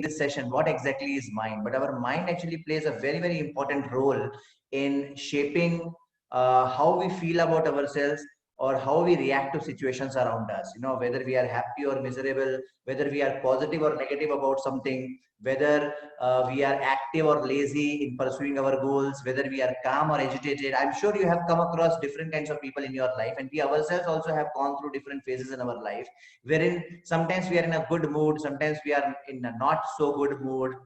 this session, what exactly is mind? But our mind actually plays a very, very important role in shaping how we feel about ourselves or how we react to situations around us. You know, whether we are happy or miserable, whether we are positive or negative about something, whether we are active or lazy in pursuing our goals, whether we are calm or agitated. I'm sure you have come across different kinds of people in your life, and we ourselves also have gone through different phases in our life, wherein sometimes we are in a good mood, sometimes we are in a not so good mood.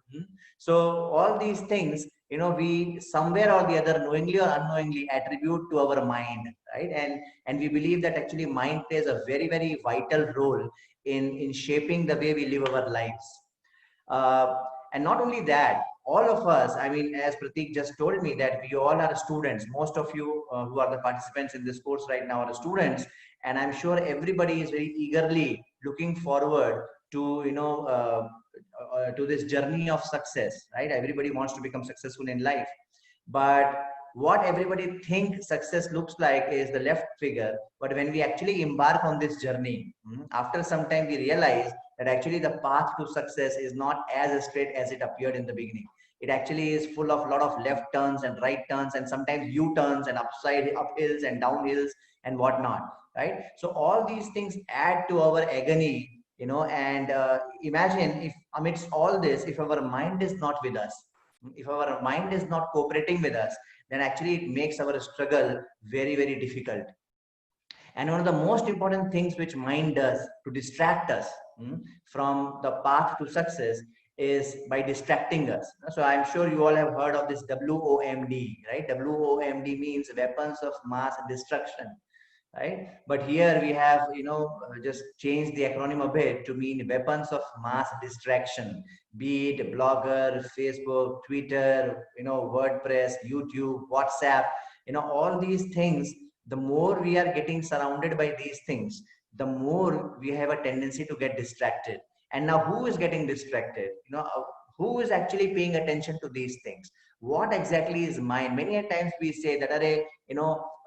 So all these things, we somewhere or the other, knowingly or unknowingly, attribute to our mind, right? And we believe that actually mind plays a very, very vital role in shaping the way we live our lives. uh, and not only that, all of us, I mean, as Pratik just told me, that we all are students. Most of you who are the participants in this course right now are students, and I'm sure everybody is very eagerly looking forward to, to this journey of success, right? Everybody wants to become successful in life, but what everybody thinks success looks like is the left figure. But when we actually embark on this journey, after some time we realize that actually the path to success is not as straight as it appeared in the beginning. It actually is full of a lot of left turns and right turns, and sometimes U turns and upside up hills and down hills and whatnot, right? So all these things add to our agony, and imagine if amidst all this, if our mind is not with us, if our mind is not cooperating with us, then actually it makes our struggle very, very difficult. And one of the most important things which mind does to distract us, from the path to success, is by distracting us. So I'm sure you all have heard of this WOMD, right? WOMD means weapons of mass destruction, right? But here we have, just changed the acronym a bit to mean weapons of mass distraction, be it Blogger, Facebook, Twitter, WordPress, YouTube, WhatsApp, all these things. The more we are getting surrounded by these things, the more we have a tendency to get distracted. And now who is getting distracted? Who is actually paying attention to these things? What exactly is mind? Many a times we say that, Are,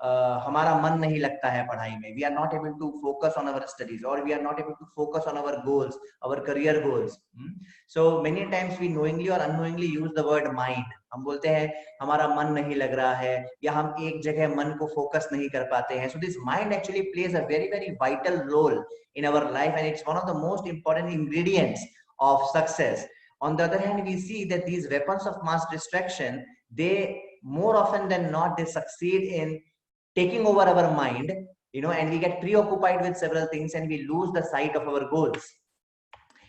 हमारा मन नहीं लगता है पढ़ाई में, we are not able to focus on our studies, or we are not able to focus on our goals, our career goals. So many times we knowingly or unknowingly use the word mind. हम बोलते हैं हमारा मन नहीं लग रहा है, या हम एक जगह मन को फोकस नहीं कर पाते हैं. So this mind actually plays a very, very vital role in our life, and it's one of the most important ingredients of success. On the other hand, we see that these weapons of mass distraction, they more often than not, they succeed in taking over our mind, and we get preoccupied with several things and we lose the sight of our goals.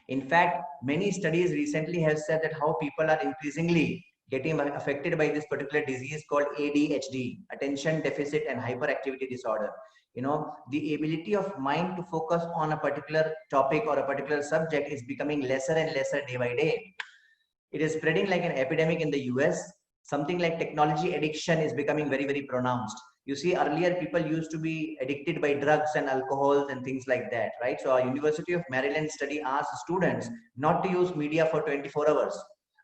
In fact, many studies recently have said that how people are increasingly getting affected by this particular disease called ADHD, attention deficit and hyperactivity disorder. The ability of mind to focus on a particular topic or a particular subject is becoming lesser and lesser day by day. It is spreading like an epidemic in the US. Something like technology addiction is becoming very, very pronounced. You see, earlier people used to be addicted by drugs and alcohols and things like that, right? So our University of Maryland study asked students not to use media for 24 hours.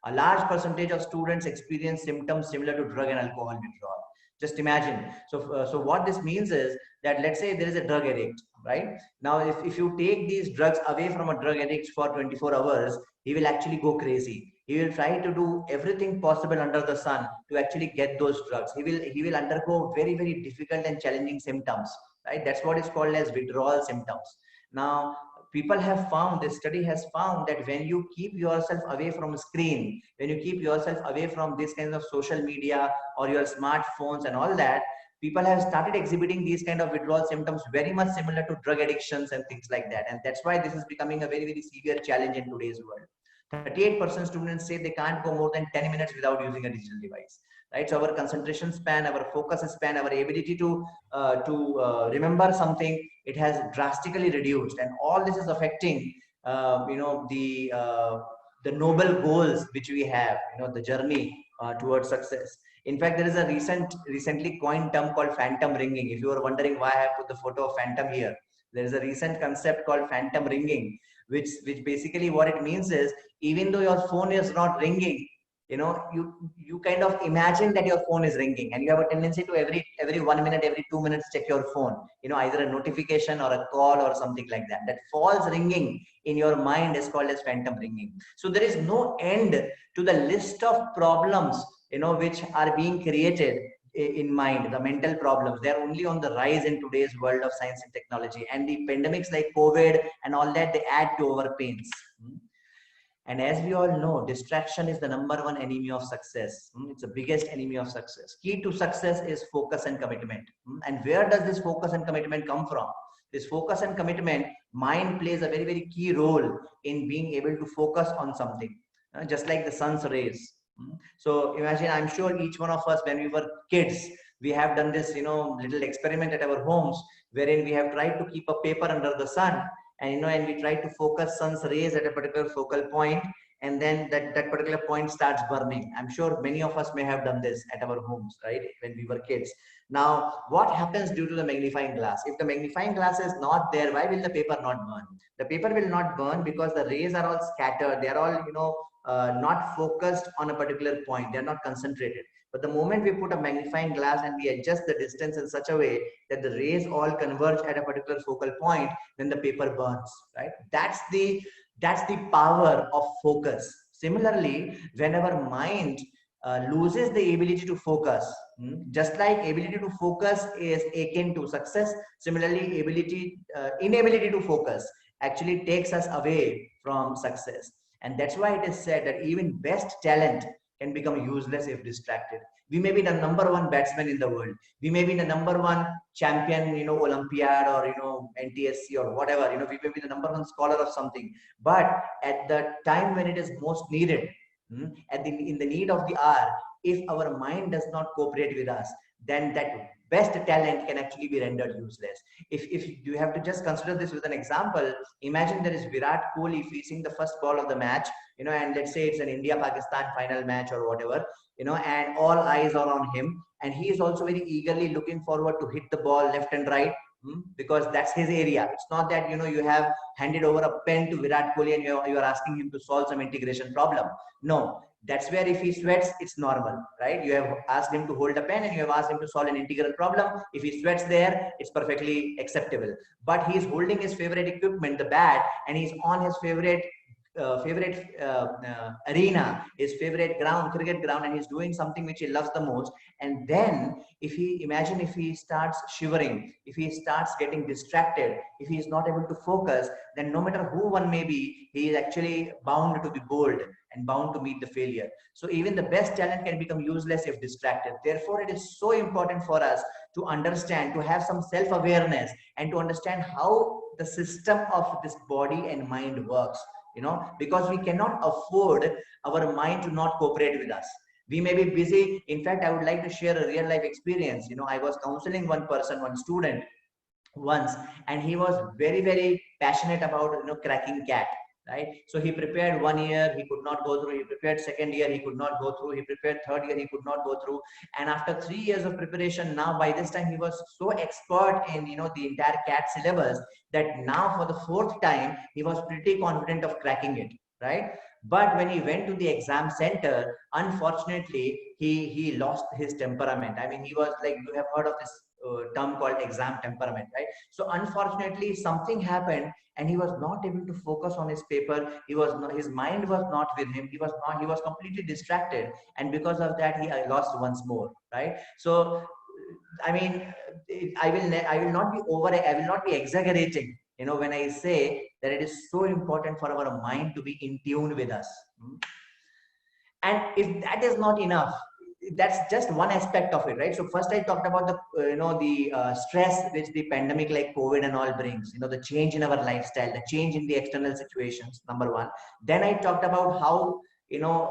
A large percentage of students experience symptoms similar to drug and alcohol withdrawal. Just imagine. So what this means is that, let's say there is a drug addict, right? Now, if you take these drugs away from a drug addict for 24 hours, he will actually go crazy. He will try to do everything possible under the sun to actually get those drugs. He will undergo very, very difficult and challenging symptoms, right? That's what is called as withdrawal symptoms. Now, people have found, this study has found, that when you keep yourself away from a screen, when you keep yourself away from this kind of social media or your smartphones and all that, people have started exhibiting these kind of withdrawal symptoms very much similar to drug addictions and things like that. And that's why this is becoming a very, very severe challenge in today's world. 38% students say they can't go more than 10 minutes without using a digital device, right? So our concentration span, our focus span, our ability to remember something, it has drastically reduced, and all this is affecting the noble goals which we have, the journey towards success. In fact, there is a recently coined term called phantom ringing. If you are wondering why I have put the photo of phantom here, there is a recent concept called phantom ringing, which basically what it means is, even though your phone is not ringing, you kind of imagine that your phone is ringing, and you have a tendency to every 1 minute, every 2 minutes check your phone, either a notification or a call or something like that. That false ringing in your mind is called as phantom ringing. So there is no end to the list of problems, which are being created in mind. The mental problems, they're only on the rise in today's world of science and technology, and the pandemics like COVID and all that, they add to our pains. And as we all know, distraction is the number one enemy of success. It's the biggest enemy of success. Key to success is focus and commitment. And where does this focus and commitment come from? This focus and commitment, mind plays a very, very key role in being able to focus on something, just like the sun's rays. So imagine, I'm sure each one of us, when we were kids, we have done this, little experiment at our homes, wherein we have tried to keep a paper under the sun, and we try to focus sun's rays at a particular focal point, and then that particular point starts burning. I'm sure many of us may have done this at our homes, right, when we were kids. Now, what happens due to the magnifying glass? If the magnifying glass is not there, why will the paper not burn? The paper will not burn because the rays are all scattered. They are all, not focused on a particular point. They are not concentrated. But the moment we put a magnifying glass and we adjust the distance in such a way that the rays all converge at a particular focal point, then the paper burns, right? That's the power of focus. Similarly, when our mind loses the ability to focus, just like ability to focus is akin to success, similarly, inability to focus actually takes us away from success. And that's why it is said that even best talent can become useless if distracted. We may be the number one batsman in the world. We may be the number one champion, Olympiad or, NTSC or whatever, we may be the number one scholar of something. But at the time when it is most needed, in the need of the hour, if our mind does not cooperate with us, then that best talent can actually be rendered useless. If you have to just consider this with an example, imagine there is Virat Kohli facing the first ball of the match, and let's say it's an India-Pakistan final match or whatever, and all eyes are on him. And he is also very eagerly looking forward to hit the ball left and right, because that's his area. It's not that, you have handed over a pen to Virat Kohli and you are asking him to solve some integration problem. No, that's where if he sweats, it's normal, right? You have asked him to hold a pen and you have asked him to solve an integral problem. If he sweats there, it's perfectly acceptable. But he's holding his favorite equipment, the bat, and he's on his favorite arena, his favorite ground, cricket ground, and he's doing something which he loves the most. And then if he starts shivering, if he starts getting distracted, if he is not able to focus, then no matter who one may be, he is actually bound to be bold and bound to meet the failure. So even the best talent can become useless if distracted. Therefore, it is so important for us to understand, to have some self-awareness, and to understand how the system of this body and mind works. Because we cannot afford our mind to not cooperate with us. We may be busy. In fact, I would like to share a real life experience. I was counseling one student once, and he was very, very passionate about, cracking CAT. Right. So he prepared 1 year, he could not go through. He prepared second year, he could not go through. He prepared third year, he could not go through. And after 3 years of preparation, now by this time he was so expert in, the entire CAT syllabus, that now for the fourth time, he was pretty confident of cracking it. Right. But when he went to the exam center, unfortunately, he lost his temperament. I mean, he was like, you have heard of this term called exam temperament, right? So unfortunately, something happened, and he was not able to focus on his paper. His mind was not with him. He was completely distracted, and because of that, he lost once more, right? So I mean, I will not be exaggerating, when I say that it is so important for our mind to be in tune with us. And if that is not enough, that's just one aspect of it, right? So first I talked about the stress which the pandemic like COVID and all brings, the change in our lifestyle, the change in the external situations, number one. Then I talked about how,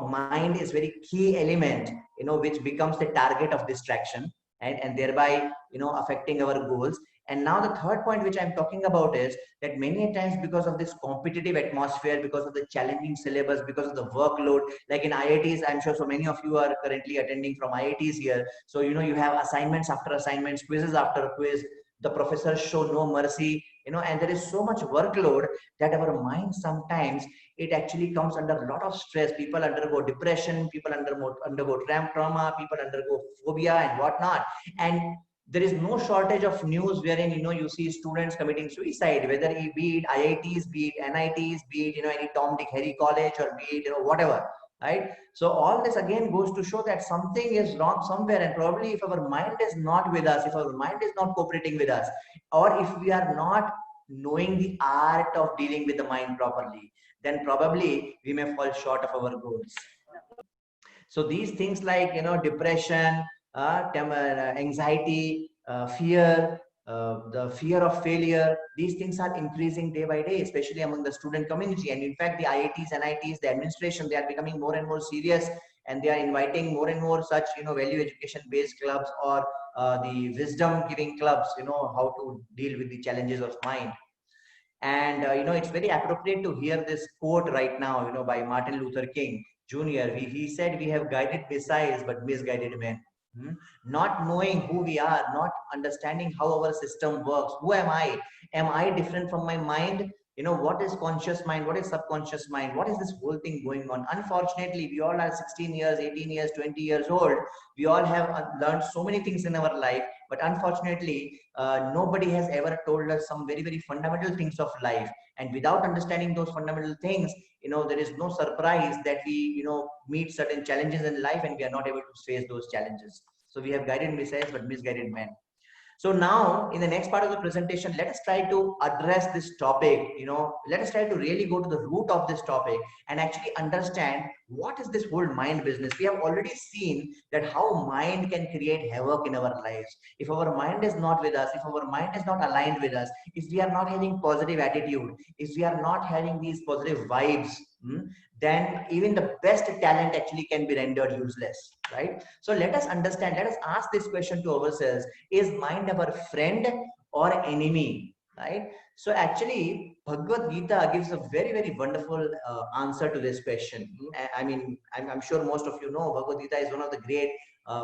mind is very key element, which becomes the target of distraction, and thereby, affecting our goals. And now the third point which I'm talking about is that many times, because of this competitive atmosphere, because of the challenging syllabus, because of the workload, like in IITs, I'm sure so many of you are currently attending from IITs here. So, you have assignments after assignments, quizzes after quiz. The professors show no mercy, and there is so much workload that our mind sometimes it actually comes under a lot of stress. People undergo depression, people undergo trauma, people undergo phobia and whatnot. And there is no shortage of news wherein you see students committing suicide, whether it be it IITs, be it NITs, be it any Tom Dick Harry college, or be it whatever, right? So all this again goes to show that something is wrong somewhere, and probably if our mind is not with us, if our mind is not cooperating with us, or if we are not knowing the art of dealing with the mind properly, then probably we may fall short of our goals. So these things like depression, anxiety, fear, the fear of failure, these things are increasing day by day, especially among the student community. And in fact, the IITs, NITs, the administration, they are becoming more and more serious, and they are inviting more and more such value education based clubs, or the wisdom giving clubs, how to deal with the challenges of mind. And it's very appropriate to hear this quote right now, by Martin Luther King Jr. He said, "We have guided missiles, but misguided men." Hmm? Not knowing who we are, not understanding how our system works. Who am I? Am I different from my mind? What is conscious mind? What is subconscious mind? What is this whole thing going on? Unfortunately, we all are 16 years, 18 years, 20 years old. We all have learned so many things in our life, but unfortunately, nobody has ever told us some very, very fundamental things of life. And without understanding those fundamental things, there is no surprise that we, meet certain challenges in life and we are not able to face those challenges. So we have guided missiles, but misguided men. So now in the next part of the presentation, let us try to address this topic. Let us try to really go to the root of this topic and actually understand what is this whole mind business. We have already seen that how mind can create havoc in our lives. If our mind is not with us, if our mind is not aligned with us, if we are not having positive attitude, if we are not having these positive vibes, then even the best talent actually can be rendered useless, right? So let us understand, let us ask this question to ourselves: is mind our friend or enemy, right? So actually Bhagavad Gita gives a very, very wonderful answer to this question. I mean, I'm sure most of you know Bhagavad Gita is one of the great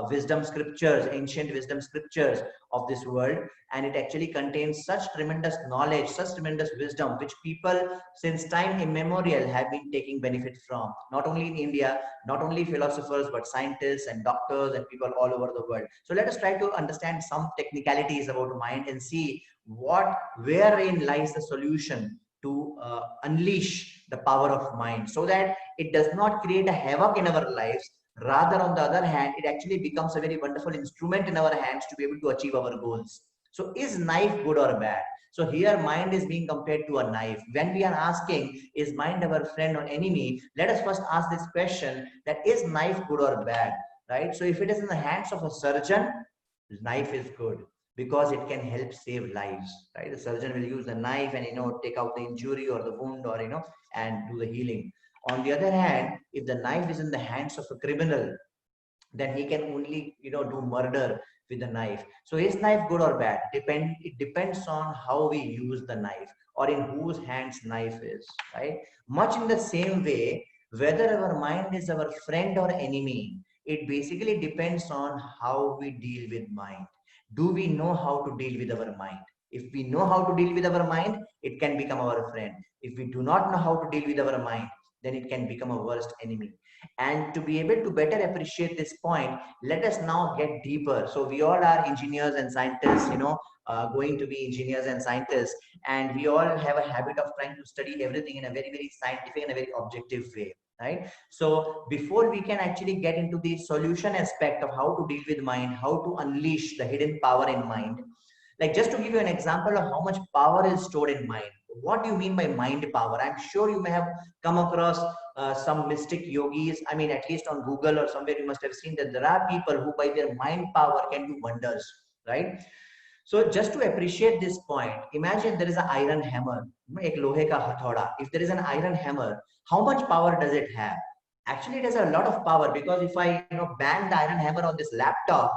wisdom scriptures, ancient wisdom scriptures of this world, and it actually contains such tremendous knowledge, such tremendous wisdom, which people since time immemorial have been taking benefit from, not only in India, not only philosophers, but scientists and doctors and people all over the world. So let us try to understand some technicalities about mind and see wherein lies the solution to unleash the power of mind, so that it does not create a havoc in our lives. Rather, on the other hand, it actually becomes a very wonderful instrument in our hands to be able to achieve our goals. So is knife good or bad? So here mind is being compared to a knife. When we are asking, is mind our friend or enemy? Let us first ask this question, that is knife good or bad, right? So if it is in the hands of a surgeon, knife is good because it can help save lives, right? The surgeon will use the knife and, take out the injury or the wound, or, and do the healing. On the other hand, if the knife is in the hands of a criminal, then he can only do murder with the knife. So is knife good or bad? It depends on how we use the knife, or in whose hands knife is, right? Much in the same way, whether our mind is our friend or enemy, it basically depends on how we deal with mind. Do we know how to deal with our mind? If we know how to deal with our mind, it can become our friend. If we do not know how to deal with our mind, then it can become a worst enemy. And to be able to better appreciate this point, let us now get deeper. So we all are engineers and scientists, going to be engineers and scientists, and we all have a habit of trying to study everything in a very, very scientific and a very objective way, right? So before we can actually get into the solution aspect of how to deal with mind, how to unleash the hidden power in mind, like just to give you an example of how much power is stored in mind. What do you mean by mind power? I'm sure you may have come across some mystic yogis. I mean, at least on Google or somewhere, you must have seen that there are people who, by their mind power, can do wonders, right? So just to appreciate this point, imagine there is an iron hammer, एक लोहे का हथौड़ा. If there is an iron hammer, how much power does it have? Actually, it has a lot of power, because if I, bang the iron hammer on this laptop,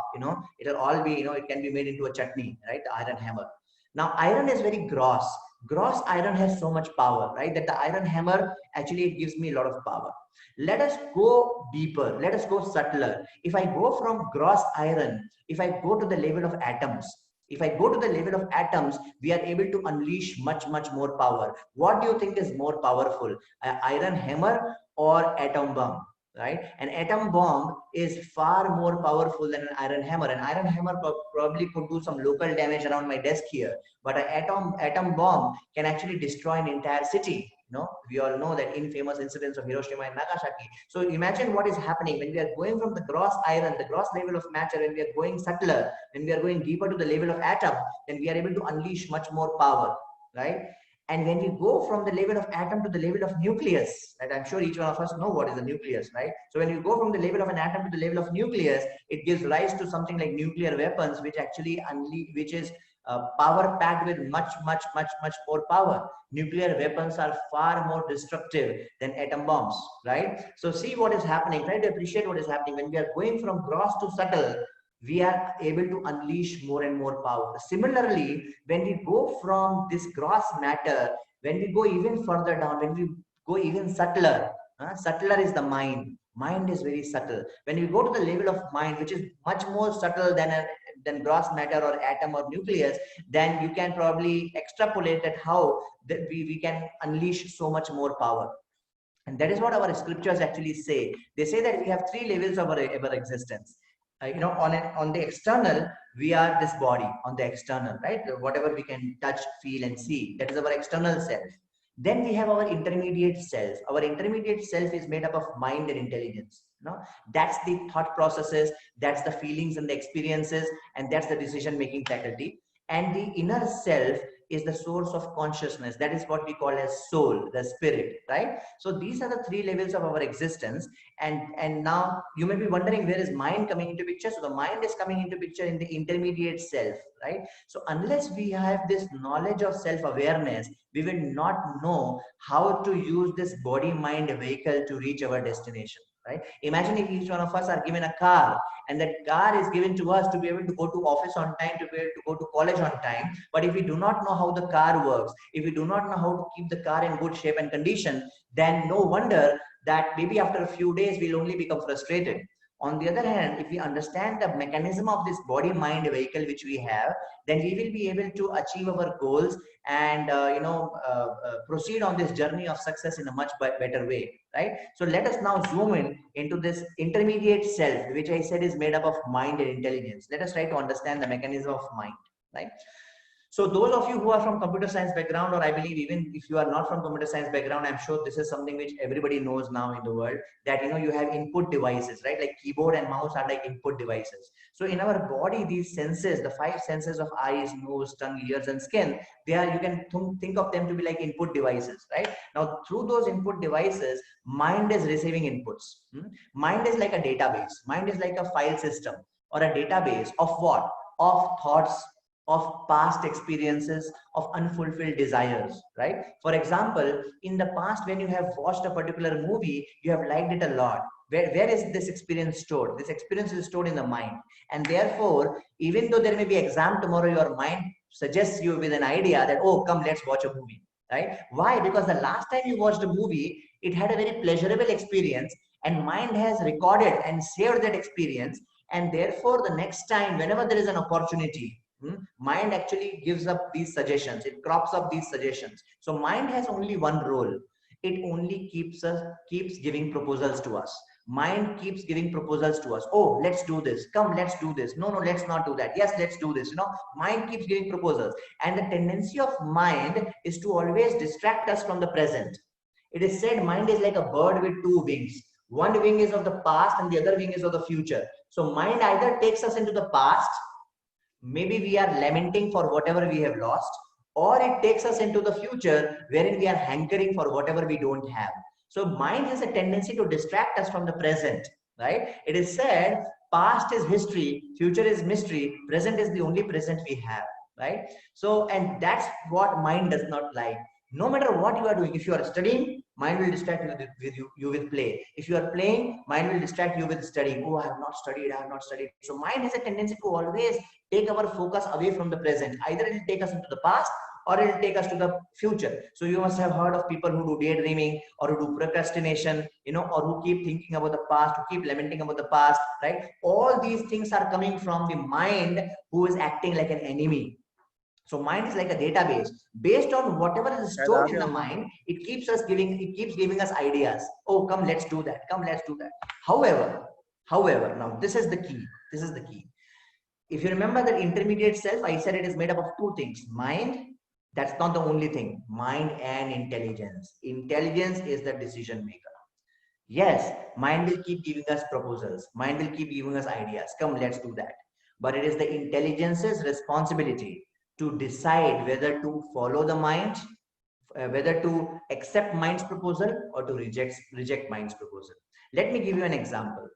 it'll all be, it can be made into a chutney, right? The iron hammer. Now, iron is very gross. Gross iron has so much power, right? That the iron hammer actually it gives me a lot of power. Let us go deeper. Let us go subtler. If I go from gross iron, if I go to the level of atoms, If I go to the level of atoms, we are able to unleash much, much more power. What do you think is more powerful, an iron hammer or atom bomb? Right? An atom bomb is far more powerful than an iron hammer. An iron hammer probably could do some local damage around my desk here, but an atom bomb can actually destroy an entire city. We all know that infamous incidents of Hiroshima and Nagasaki. So imagine what is happening when we are going from the gross iron, the gross level of matter, when we are going subtler, when we are going deeper to the level of atom, then we are able to unleash much more power, right? And when we go from the level of atom to the level of nucleus, right? I'm sure each one of us know what is the nucleus, right? So when you go from the level of an atom to the level of nucleus, it gives rise to something like nuclear weapons, which actually which is power packed with much, much, much, much more power. Nuclear weapons are far more destructive than atom bombs, right? So see what is happening. Try to appreciate what is happening. When we are going from gross to subtle, we are able to unleash more and more power. Similarly, when we go from this gross matter, when we go even further down, when we go even subtler, subtler is the mind. Mind is very subtle. When we go to the level of mind, which is much more subtle than gross matter or atom or nucleus, then you can probably extrapolate at how that we can unleash so much more power. And that is what our scriptures actually say. They say that we have three levels of our existence. On the external, we are this body on the external, right? Whatever we can touch, feel, and see, that is our external self. Then we have our intermediate self. Our intermediate self is made up of mind and intelligence. That's the thought processes, that's the feelings and the experiences, and that's the decision making faculty. And the inner self is the source of consciousness. That is what we call as soul, the spirit, right? So these are the three levels of our existence. And now you may be wondering, where is mind coming into picture? So the mind is coming into picture in the intermediate self, right? So unless we have this knowledge of self-awareness, we will not know how to use this body-mind vehicle to reach our destination, right? Imagine if each one of us are given a car, and that car is given to us to be able to go to office on time, to be able to go to college on time. But if we do not know how the car works, if we do not know how to keep the car in good shape and condition, then no wonder that maybe after a few days we'll only become frustrated. On the other hand, if we understand the mechanism of this body mind vehicle which we have, then we will be able to achieve our goals and proceed on this journey of success in a much better way, right? So let us now zoom in into this intermediate self, which I said is made up of mind and intelligence. Let us try to understand the mechanism of mind, right? So those of you who are from computer science background, or I believe even if you are not from computer science background, I'm sure this is something which everybody knows now in the world, that you have input devices, right? Like keyboard and mouse are like input devices. So in our body, these senses, the five senses of eyes, nose, tongue, ears, and skin, you can think of them to be like input devices, right? Now through those input devices, mind is receiving inputs. Mind is like a database. Mind is like a file system or a database of what? Of thoughts, of past experiences, of unfulfilled desires, right? For example, in the past, when you have watched a particular movie, you have liked it a lot. Where is this experience stored? This experience is stored in the mind. And therefore, even though there may be exam tomorrow, your mind suggests you with an idea that, oh, come, let's watch a movie, right? Why? Because the last time you watched a movie, it had a very pleasurable experience, and mind has recorded and saved that experience. And therefore, the next time, whenever there is an opportunity, mind actually gives up these suggestions. It crops up these suggestions. So mind has only one role. It only keeps giving proposals to us. Mind keeps giving proposals to us. Oh, let's do this. Come, let's do this. No, let's not do that. Yes, let's do this. Mind keeps giving proposals. And the tendency of mind is to always distract us from the present. It is said mind is like a bird with two wings. One wing is of the past and the other wing is of the future. So mind either takes us into the past, maybe we are lamenting for whatever we have lost, or it takes us into the future wherein we are hankering for whatever we don't have. So mind has a tendency to distract us from the present, right? It is said past is history, future is mystery, present is the only present we have, right? So, and that's what mind does not like. No matter what you are doing, if you are studying, mind will distract you with play. If you are playing, mind will distract you with studying. Oh, I have not studied, I have not studied. So mind has a tendency to always take our focus away from the present. Either it will take us into the past, or it'll take us to the future. So you must have heard of people who do daydreaming, or who do procrastination, or who keep thinking about the past, who keep lamenting about the past, right? All these things are coming from the mind, who is acting like an enemy. So mind is like a database. Based on whatever is stored in the mind, it keeps giving us ideas. Oh, come, let's do that. Come, let's do that. However, now this is the key. This is the key. If you remember that intermediate self, I said it is made up of two things. Mind, that's not the only thing. Mind and intelligence. Intelligence is the decision maker. Yes, mind will keep giving us proposals. Mind will keep giving us ideas. Come, let's do that. But it is the intelligence's responsibility to decide whether to follow the mind, whether to accept mind's proposal, or to reject mind's proposal. Let me give you an example.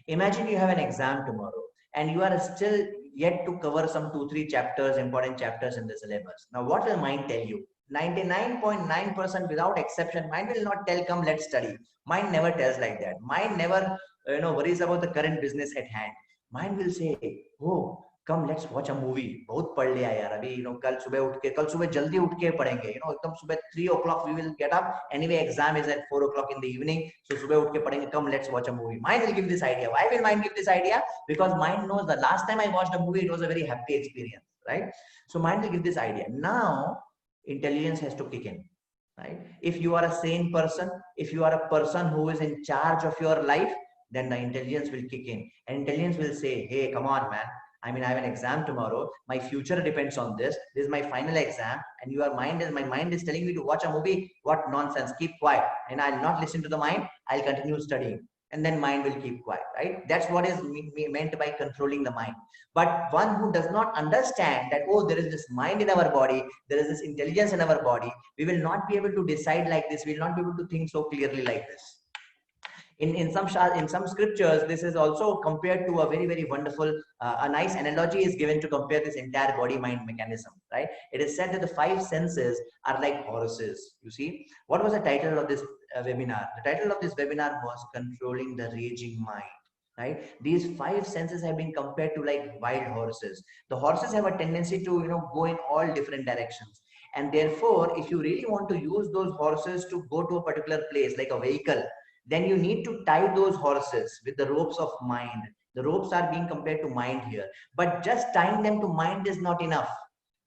Imagine you have an exam tomorrow and you are still yet to cover some 2-3 chapters, important chapters in the syllabus. Now, what will mind tell you? 99.9% without exception, mind will not tell, come, let's study. Mind never tells like that. Mind never worries about the current business at hand. Mind will say, oh, come, let's watch a movie. बहुत पढ़ लिया यार अभी, कल सुबह जल्दी उठ के पढ़ेंगे, एकदम सुबह 3 o'clock we will get up. Anyway, exam is at 4 o'clock in the evening, so सुबह उठ के पढ़ेंगे. Come, let's watch a movie. Mind will give this idea. Why will mind give this idea? Because mind knows the last time I watched a movie, it was a very happy experience, right? So mind will give this idea. Now, intelligence has to kick in, right? If you are a sane person, if you are a person who is in charge of your life, then the intelligence will kick in, and intelligence will say, hey, come on, man. I mean, I have an exam tomorrow. My future depends on this. This is my final exam, and my mind is telling me to watch a movie. What nonsense! Keep quiet, and I'll not listen to the mind. I'll continue studying, and then mind will keep quiet, right? That's what is meant by controlling the mind. But one who does not understand that, oh, there is this mind in our body, there is this intelligence in our body, we will not be able to decide like this. We will not be able to think so clearly like this. In some scriptures, this is also compared to a very wonderful, a nice analogy is given to compare this entire body mind mechanism, right? It is said that the 5 senses are like horses. You see, what was the title of this webinar? The title of this webinar was Controlling the Raging Mind, right? These 5 senses have been compared to like wild horses. The horses have a tendency to go in all different directions, and therefore if you really want to use those horses to go to a particular place like a vehicle, then you need to tie those horses with the ropes of mind. The ropes are being compared to mind here, but just tying them to mind is not enough,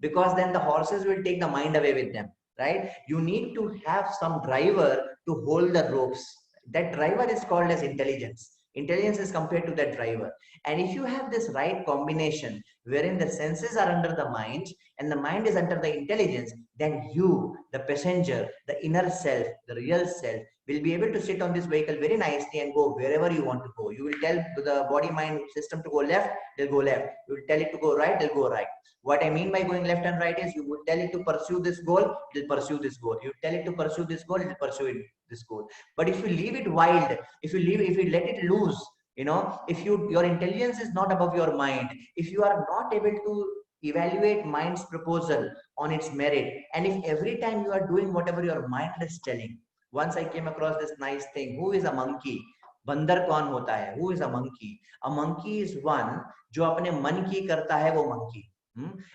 because then the horses will take the mind away with them, right? You need to have some driver to hold the ropes. That driver is called as intelligence. Intelligence is compared to that driver. And if you have this right combination wherein the senses are under the mind and the mind is under the intelligence, then you, the passenger, the inner self, the real self, will be able to sit on this vehicle very nicely and go wherever you want to go. You will tell to the body mind system to go left, they'll go left. You will tell it to go right, they'll go right. What I mean by going left and right is, you would tell it to pursue this goal, it'll pursue this goal. You tell it to pursue this goal, it'll pursue this goal. But if you leave it wild, if you let it loose, if your intelligence is not above your mind, if you are not able to evaluate mind's proposal on its merit, and if every time you are doing whatever your mind is telling. Once I came across this nice thing. Who is a monkey? बंदर कौन होता है? Who is a monkey? A monkey is one जो अपने मन की करता है, वो monkey.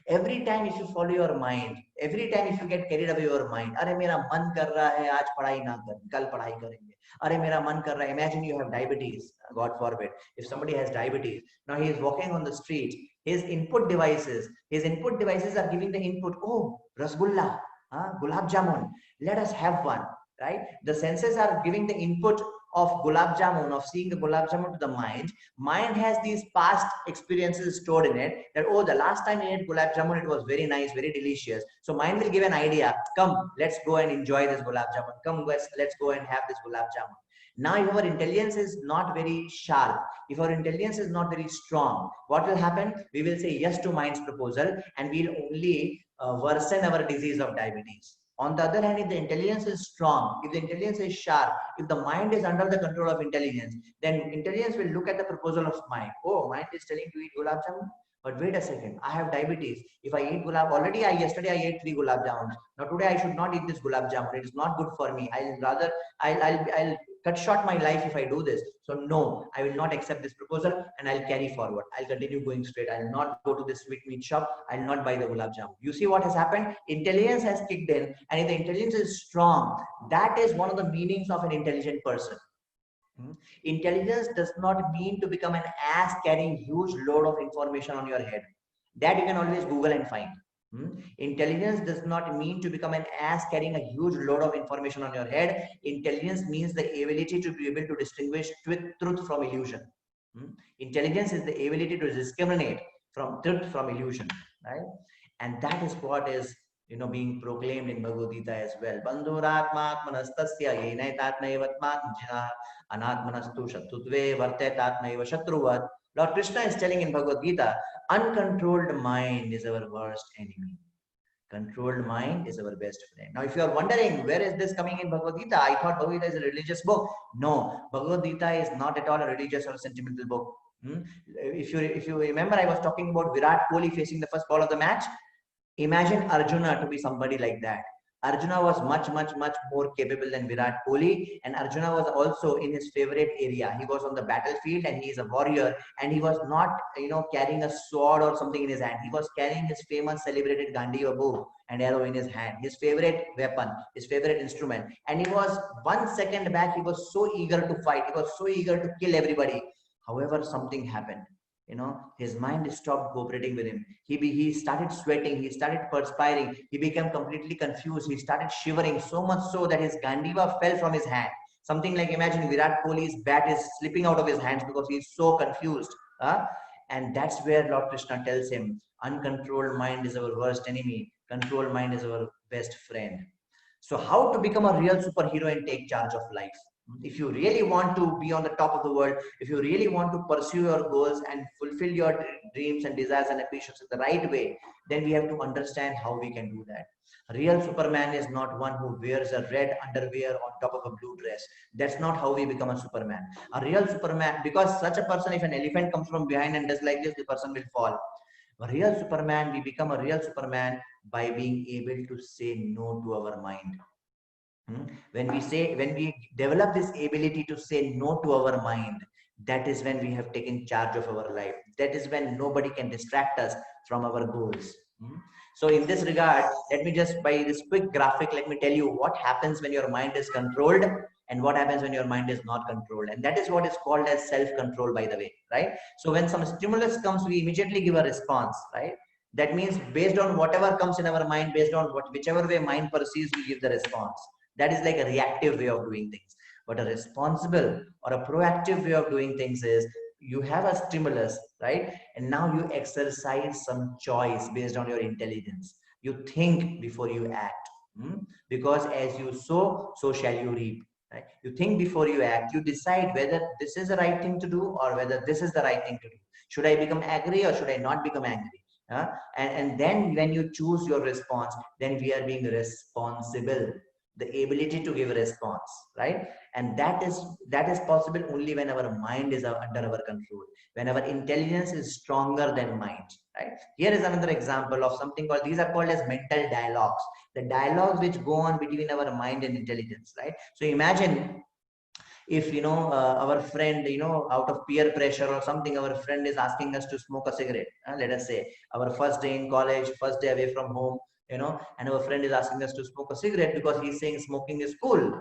Every time if you follow your mind, every time if you get carried away your mind, अरे मेरा मन कर रहा है आज पढ़ाई ना कर, कल पढ़ाई करेंगे. अरे मेरा मन कर रहा है. Imagine you have diabetes, God forbid. If somebody has diabetes, now he is walking on the street. His input devices are giving the input. Oh, rasgulla, gulab jamun. Let us have one. Right? The senses are giving the input of gulab jamun, of seeing the gulab jamun to the mind. Mind has these past experiences stored in it, that, oh, the last time I ate gulab jamun, it was very nice, very delicious. So mind will give an idea. Come, let's go and enjoy this gulab jamun. Come, let's go and have this gulab jamun. Now, if our intelligence is not very sharp, if our intelligence is not very strong, what will happen? We will say yes to mind's proposal, and we'll only worsen our disease of diabetes. On the other hand, if the intelligence is strong, if the intelligence is sharp, if the mind is under the control of intelligence, then intelligence will look at the proposal of mind. Oh, mind is telling to eat gulab jamun. But wait a second, I have diabetes. If I eat gulab, yesterday I ate 3 gulab jamuns. Now today I should not eat this gulab jamun. It is not good for me. I'll cut short my life if I do this. So no, I will not accept this proposal and I'll carry forward. I'll continue going straight. I'll not go to this sweetmeat shop. I'll not buy the gulab jamun. You see what has happened? Intelligence has kicked in, and if the intelligence is strong, that is one of the meanings of an intelligent person. Intelligence does not mean to become an ass carrying huge load of information on your head. That you can always Google and find. Intelligence does not mean to become an ass carrying a huge load of information on your head. Intelligence means the ability to be able to distinguish truth from illusion. Intelligence is the ability to discriminate from truth from illusion, right? And that is what is being proclaimed in Bhagavad Gita as well. Bandhuratmatmanastasya yenaitatmaivatmatmjana anatmanastu shatrutve vartetatmaiva shatruvat. Lord Krishna is telling in Bhagavad Gita, uncontrolled mind is our worst enemy. Controlled mind is our best friend. Now, if you are wondering, where is this coming in Bhagavad Gita? I thought Bhagavad Gita is a religious book. No, Bhagavad Gita is not at all a religious or sentimental book. If you remember, I was talking about Virat Kohli facing the first ball of the match. Imagine Arjuna to be somebody like that. Arjuna was much more capable than Virat Kohli, and Arjuna was also in his favorite area. He was on the battlefield and he is a warrior, and he was not carrying a sword or something in his hand. He was carrying his famous celebrated Gandiva bow and arrow in his hand, his favorite weapon, his favorite instrument. And he was 1 second back, he was so eager to fight, he was so eager to kill everybody. However, something happened. His mind stopped cooperating with him. He started sweating, he started perspiring, he became completely confused, he started shivering, so much so that his Gandiva fell from his hand. Something like, imagine Virat Kohli's bat is slipping out of his hands because he's so confused. And that's where Lord Krishna tells him, uncontrolled mind is our worst enemy, controlled mind is our best friend. So how to become a real superhero and take charge of life? If you really want to be on the top of the world, if you really want to pursue your goals and fulfill your dreams and desires and ambitions in the right way, then we have to understand how we can do that. A real Superman is not one who wears a red underwear on top of a blue dress. That's not how we become a Superman. A real Superman, because such a person, if an elephant comes from behind and does like this, the person will fall. A real Superman, we become a real Superman by being able to say no to our mind. When we develop this ability to say no to our mind, that is when we have taken charge of our life. That is when nobody can distract us from our goals. So in this regard, let me just, by this quick graphic, let me tell you what happens when your mind is controlled and what happens when your mind is not controlled. And that is what is called as self-control, by the way, right? So when some stimulus comes, we immediately give a response, right? That means based on whatever comes in our mind, based on whichever way mind perceives, we give the response. That is like a reactive way of doing things. But a responsible or a proactive way of doing things is, you have a stimulus, right? And now you exercise some choice based on your intelligence. You think before you act. Because as you sow, so shall you reap. Right? You think before you act. You decide whether this is the right thing to do or whether this is the right thing to do. Should I become angry or should I not become angry? And then when you choose your response, then we are being responsible. The ability to give a response, right? And that is possible only when our mind is under our control, when our intelligence is stronger than mind, right? Here is another example of something called, these are called as mental dialogues, the dialogues which go on between our mind and intelligence, right? So imagine if our friend, out of peer pressure or something, our friend is asking us to smoke a cigarette. Let us say our first day in college, first day away from home, and our friend is asking us to smoke a cigarette because he's saying smoking is cool.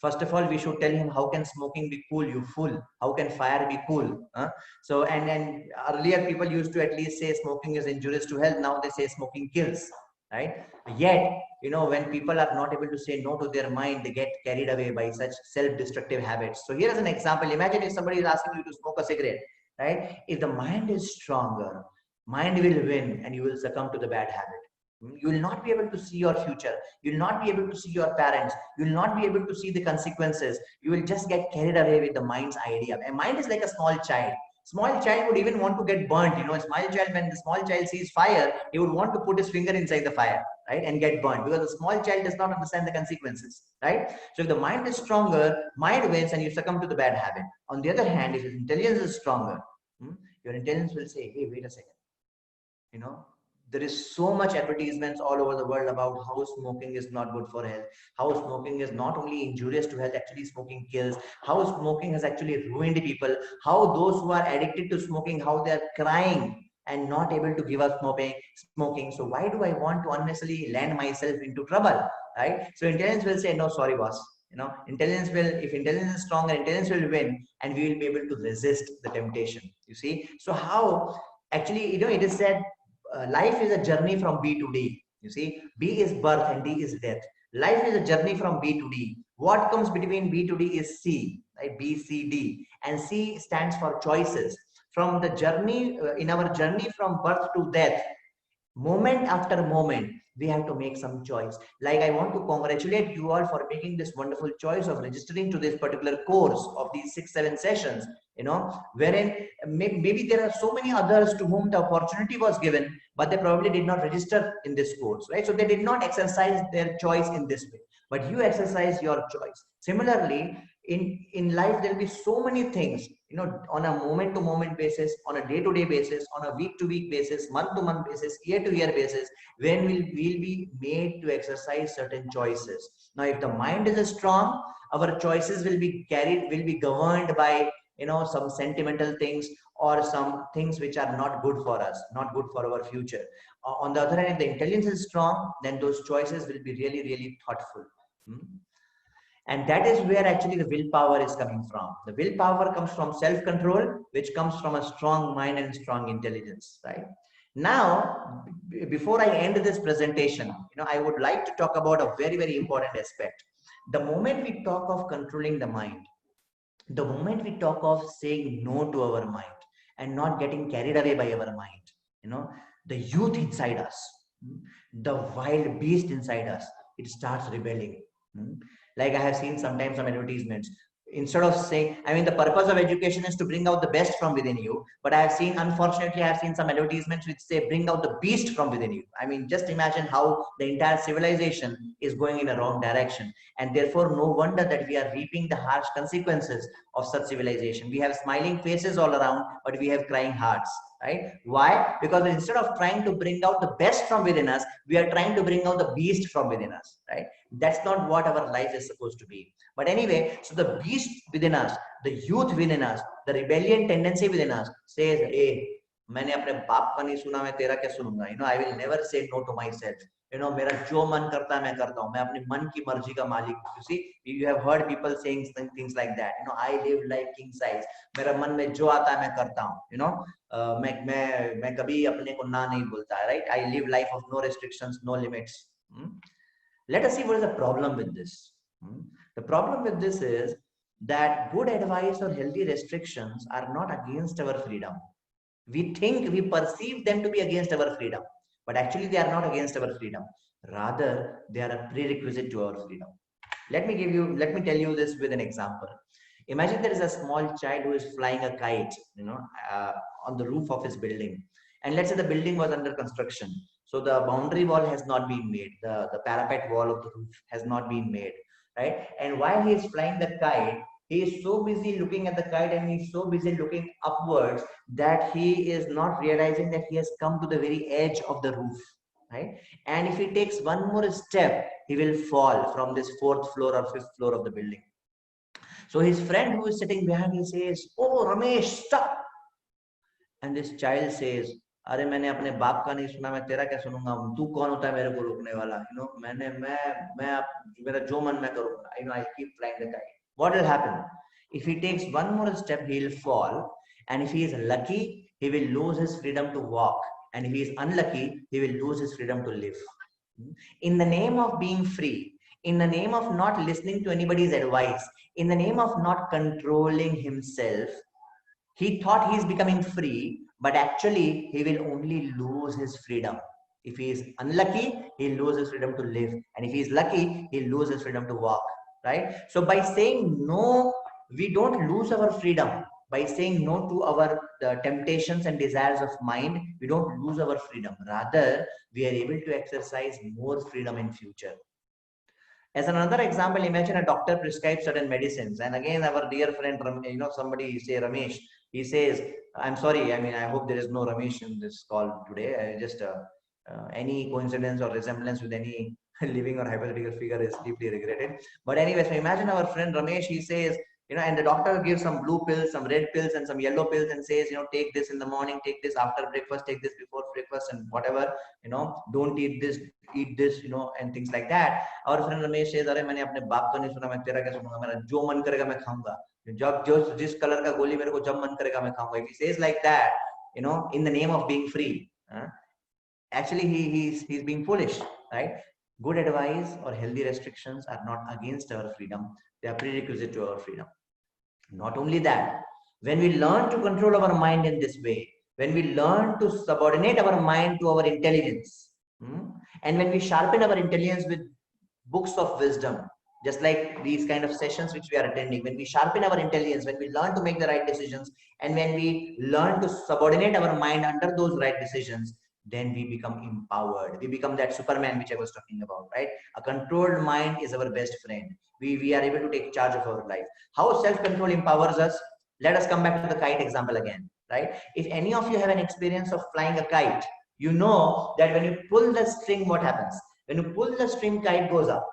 First of all, we should tell him, how can smoking be cool, you fool? How can fire be cool? So and earlier people used to at least say smoking is injurious to health. Now they say smoking kills, right? Yet when people are not able to say no to their mind, they get carried away by such self-destructive habits. So here is an example. Imagine if somebody is asking you to smoke a cigarette, right? If the mind is stronger, mind will win and you will succumb to the bad habit. You will not be able to see your future. You will not be able to see your parents. You will not be able to see the consequences. You will just get carried away with the mind's idea. A mind is like a small child. Small child would even want to get burnt. A small child, when the small child sees fire, he would want to put his finger inside the fire, right, and get burnt, because the small child does not understand the consequences, right? So if the mind is stronger, mind wins and you succumb to the bad habit. On the other hand, if your intelligence is stronger, your intelligence will say, hey, wait a second, there is so much advertisements all over the world about how smoking is not good for health, how smoking is not only injurious to health, actually smoking kills, how smoking has actually ruined people, how those who are addicted to smoking, how they are crying and not able to give up smoking. So why do I want to unnecessarily land myself into trouble, right? So intelligence will say, no, sorry, boss. Intelligence will, if intelligence is strong, intelligence will win, and we will be able to resist the temptation. You see, so how actually, it is said, life is a journey from B to D. You see, B is birth and D is death. Life is a journey from B to D. What comes between B to D is C, right? B, C, D, and C stands for choices. From the journey, in our journey from birth to death, moment after moment, we have to make some choice. Like, I want to congratulate you all for making this wonderful choice of registering to this particular course of these 6-7 sessions, wherein maybe there are so many others to whom the opportunity was given, but they probably did not register in this course, right? So they did not exercise their choice in this way, but you exercise your choice. Similarly, in life, there will be so many things, on a moment to moment basis, on a day to day basis, on a week to week basis, month to month basis, year to year basis, when we'll be made to exercise certain choices. Now, if the mind is strong, our choices will be governed by, some sentimental things or some things which are not good for us, not good for our future. On the other hand, if the intelligence is strong, then those choices will be really, really thoughtful. Hmm? And that is where actually the willpower is coming from. The willpower comes from self-control, which comes from a strong mind and strong intelligence, right? Now, before I end this presentation, I would like to talk about a very, very important aspect. The moment we talk of controlling the mind, the moment we talk of saying no to our mind and not getting carried away by our mind, the youth inside us, the wild beast inside us, it starts rebelling. Like, I have seen sometimes some advertisements. Instead of saying, I mean, the purpose of education is to bring out the best from within you. But unfortunately, I have seen some advertisements which say, bring out the beast from within you. I mean, just imagine how the entire civilization is going in a wrong direction. And therefore, no wonder that we are reaping the harsh consequences of such civilization. We have smiling faces all around, but we have crying hearts, right? Why? Because instead of trying to bring out the best from within us, we are trying to bring out the beast from within us, right? That's not what our life is supposed to be. But anyway, so the beast within us, the youth within us, the rebellion tendency within us says, hey, मैंने अपने बाप का नहीं सुना, मैं तेरा क्या सुनूंगा? I will never say no to myself. मेरा जो मन करता है मैं करता हूँ, मैं अपनी मन की मर्जी का मालिक हूँ. You see, you have heard people saying things like that. I live like king size. मेरा मन में जो आता है मैं करता हूँ. मैं कभी अपने को ना नहीं बोलता, right? I live life of no restrictions, no limits. Let us see what is the problem with this. The problem with this is that good advice or healthy restrictions are not against our freedom. We perceive them to be against our freedom, but actually they are not against our freedom. Rather, they are a prerequisite to our freedom. Let me tell you this with an example. Imagine there is a small child who is flying a kite, on the roof of his building. And let's say the building was under construction. So the boundary wall has not been made. The parapet wall of the roof has not been made, right? And while he is flying the kite, he is so busy looking at the kite and he's so busy looking upwards that he is not realizing that he has come to the very edge of the roof, right? And if he takes one more step, he will fall from this 4th floor or 5th floor of the building. So his friend who is sitting behind, he says, "Oh, Ramesh, stop." And this child says, अरे मैंने अपने बाप का नहीं सुना, मैं तेरा क्या सुनूंगा? तू कौन होता है मेरे को रोकने वाला? मेरा जो मन मैं करूंगा. I keep flying the kite. What will happen? If he takes one more step, he will fall. And if he is lucky, he will lose his freedom to walk. And if he is unlucky, he will lose his freedom to live. In the name of being free, in the name of not listening to anybody's advice, in the name of not controlling himself, he thought he is becoming free, but actually he will only lose his freedom. If he is unlucky, he'll lose his freedom to live. And if he is lucky, he'll lose his freedom to walk, right? So by saying no, we don't lose our freedom. By saying no to our temptations and desires of mind, we don't lose our freedom. Rather, we are able to exercise more freedom in future. As another example, imagine a doctor prescribes certain medicines. And again, our dear friend, somebody say Ramesh, he says, I'm sorry, I hope there is no Ramesh in this call today. I just any coincidence or resemblance with any living or hypothetical figure is deeply regretted. But anyway, so imagine our friend Ramesh, he says, and the doctor gives some blue pills, some red pills, and some yellow pills, and says, take this in the morning, take this after breakfast, take this before breakfast, and whatever, don't eat this, and things like that. Our friend Ramesh says, अरे मैंने अपने बाप तो नहीं सुना, मैं तेरा क्या सुनूंगा, मेरा जो मन करेगा मैं खाऊंगा, जब जो जिस कलर का गोली मेरे को जब मन करेगा मैं खाऊंगा. If he says like that, in the name of being free, actually he's being foolish, right? Good advice or healthy restrictions are not against our freedom, they are prerequisite to our freedom. Not only that, when we learn to control our mind in this way, when we learn to subordinate our mind to our intelligence, and when we sharpen our intelligence with books of wisdom, just like these kind of sessions which we are attending, when we sharpen our intelligence, when we learn to make the right decisions, and when we learn to subordinate our mind under those right decisions, then we become empowered. We become that Superman which I was talking about, right? A controlled mind is our best friend. We are able to take charge of our life. How self-control empowers us? Let us come back to the kite example again, right? If any of you have an experience of flying a kite, you know that when you pull the string, what happens? When you pull the string, kite goes up,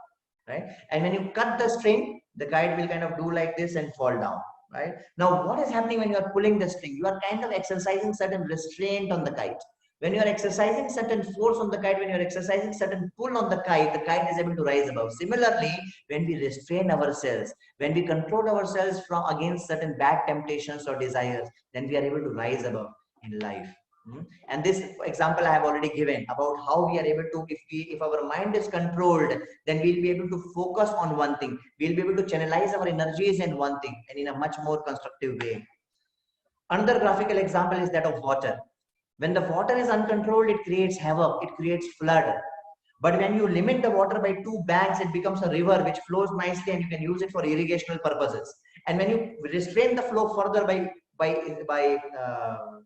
right? And when you cut the string, the kite will kind of do like this and fall down, right? Now, what is happening when you are pulling the string? You are kind of exercising certain restraint on the kite. When you are exercising certain force on the kite, when you are exercising certain pull on the kite is able to rise above. Similarly, when we restrain ourselves, when we control ourselves from against certain bad temptations or desires, then we are able to rise above in life. And this example I have already given about how we are able to, if our mind is controlled, then we'll be able to focus on one thing. We'll be able to channelize our energies in one thing and in a much more constructive way. Another graphical example is that of water. When the water is uncontrolled, it creates havoc, it creates flood. But when you limit the water by 2 banks, it becomes a river which flows nicely and you can use it for irrigational purposes. And when you restrain the flow further by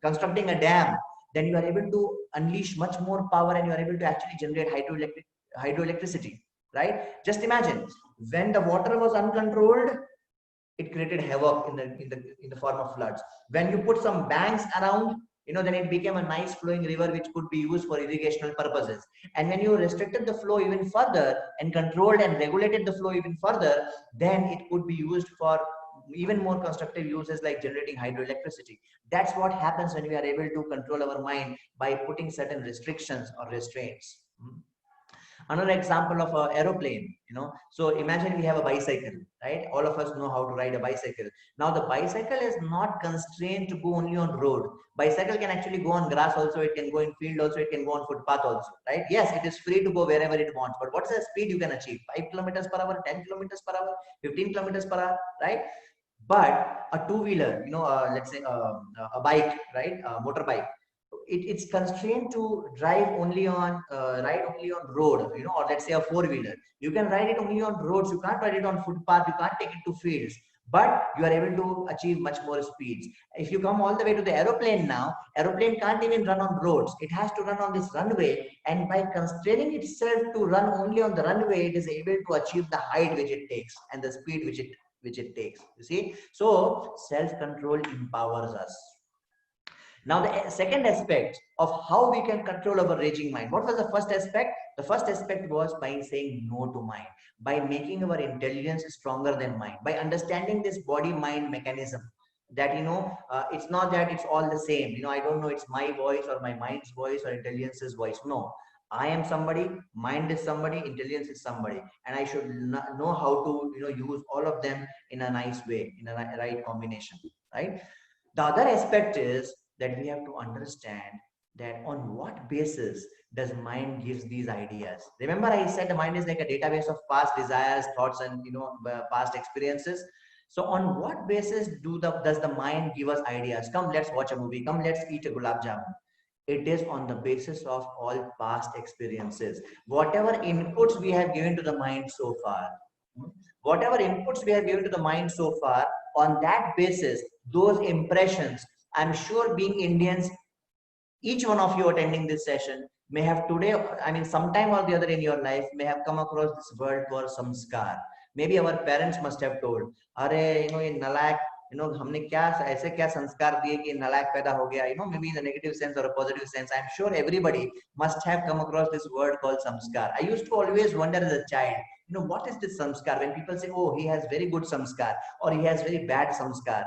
constructing a dam, then you are able to unleash much more power and you are able to actually generate hydroelectricity, right? Just imagine, when the water was uncontrolled, it created havoc in the form of floods. When you put some banks around, then it became a nice flowing river which could be used for irrigational purposes. And when you restricted the flow even further and controlled and regulated the flow even further, then it could be used for even more constructive uses like generating hydroelectricity. That's what happens when we are able to control our mind by putting certain restrictions or restraints. Another example of an aeroplane, so imagine we have a bicycle, right? All of us know how to ride a bicycle. Now the bicycle is not constrained to go only on road. Bicycle can actually go on grass also, it can go in field also, it can go on footpath also, right? Yes, it is free to go wherever it wants, but what's the speed you can achieve? 5 kilometers per hour, 10 kilometers per hour, 15 kilometers per hour, right? But a two-wheeler, let's say a bike, right? A motorbike, it's constrained to drive only on ride only on road, or let's say a four-wheeler, you can ride it only on roads, you can't ride it on footpath, you can't take it to fields, but you are able to achieve much more speeds. If you come all the way to the aeroplane now, aeroplane can't even run on roads, it has to run on this runway, and by constraining itself to run only on the runway, it is able to achieve the height which it takes and the speed which it takes, you see. So self-control empowers us. Now, the second aspect of how we can control our raging mind. What was the first aspect? The first aspect was by saying no to mind, by making our intelligence stronger than mind, by understanding this body-mind mechanism. That, it's not that it's all the same. I don't know, it's my voice or my mind's voice or intelligence's voice. No, I am somebody, mind is somebody, intelligence is somebody, and I should know how to, use all of them in a nice way, in a right combination, right? The other aspect is that we have to understand that on what basis does mind gives these ideas. Remember, I said the mind is like a database of past desires, thoughts, and past experiences. So on what basis does the mind give us ideas? Come, let's watch a movie. Come, let's eat a gulab jamun. It is on the basis of all past experiences. Whatever inputs we have given to the mind so far, on that basis, those impressions, I'm sure being Indians, each one of you attending this session may have today, sometime or the other in your life, may have come across this word for some scar. Maybe our parents must have told, Are, in Nalak, हमने क्या ऐसे क्या संस्कार दिए कि नालायक पैदा हो गया, maybe in a negative sense or a positive sense. I'm sure everybody must have come across this word called samskar. I used to always wonder as a child, what is this samskar? When people say, oh, he has very good samskar, or he has very bad samskar,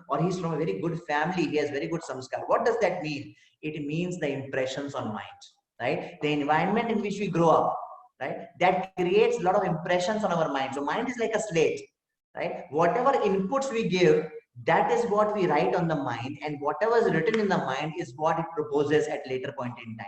or he's from a very good family, he has very good samskar. What does that mean? It means the impressions on mind, right? The environment in which we grow up, right? That creates a lot of impressions on our mind. So mind is like a slate, right? Whatever inputs we give, that is what we write on the mind, and whatever is written in the mind is what it proposes at later point in time.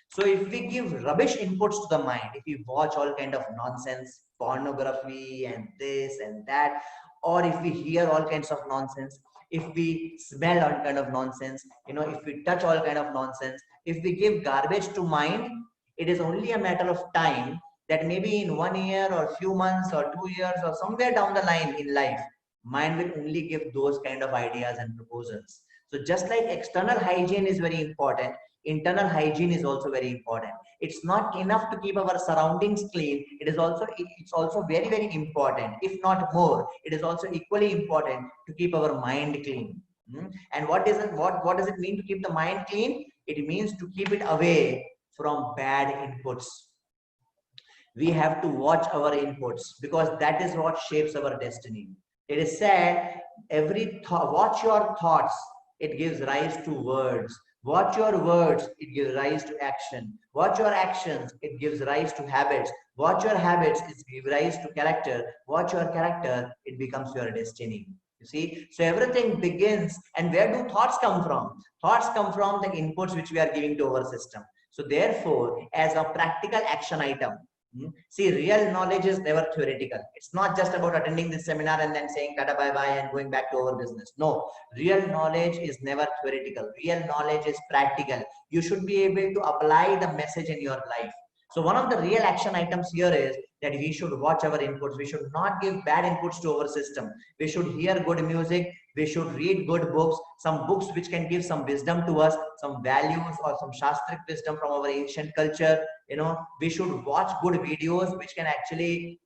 So if we give rubbish inputs to the mind, if we watch all kind of nonsense, pornography and this and that, or if we hear all kinds of nonsense, if we smell all kind of nonsense, if we touch all kind of nonsense, if we give garbage to mind, it is only a matter of time that maybe in 1 year or few months or 2 years or somewhere down the line in life, mind will only give those kind of ideas and proposals. So just like external hygiene is very important, internal hygiene is also very important. It's not enough to keep our surroundings clean. It's also very, very important, if not more, it is also equally important to keep our mind clean. And what does it mean to keep the mind clean? It means to keep it away from bad inputs. We have to watch our inputs, because that is what shapes our destiny. It is said, every thought, watch your thoughts, it gives rise to words. Watch your words, it gives rise to action. Watch your actions, it gives rise to habits. Watch your habits, it gives rise to character. Watch your character, it becomes your destiny. You see, so everything begins. And where do thoughts come from? Thoughts come from the inputs which we are giving to our system. So therefore, as a practical action item, see, real knowledge is never theoretical. It's not just about attending this seminar and then saying tata bye bye and going back to our business. No, real knowledge is never theoretical. Real knowledge is practical. You should be able to apply the message in your life. So one of the real action items here is that we should watch our inputs. We should not give bad inputs to our system. We should hear good music. We should read good books, some books which can give some wisdom to us, some values or some shastric wisdom from our ancient culture. We should watch good videos which can actually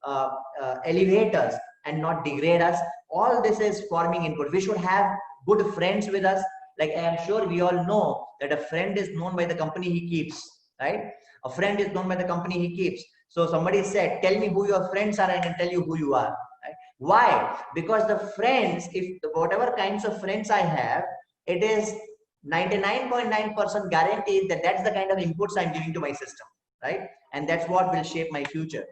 elevate us and not degrade us. All this is forming input. We should have good friends with us. Like I am sure we all know that a friend is known by the company he keeps, right? A friend is known by the company he keeps. So somebody said, tell me who your friends are, and I can tell you who you are. Right? Why? Because the friends, whatever kinds of friends I have, it is 99.9% guaranteed that that's the kind of inputs I'm giving to my system, right? And that's what will shape my future.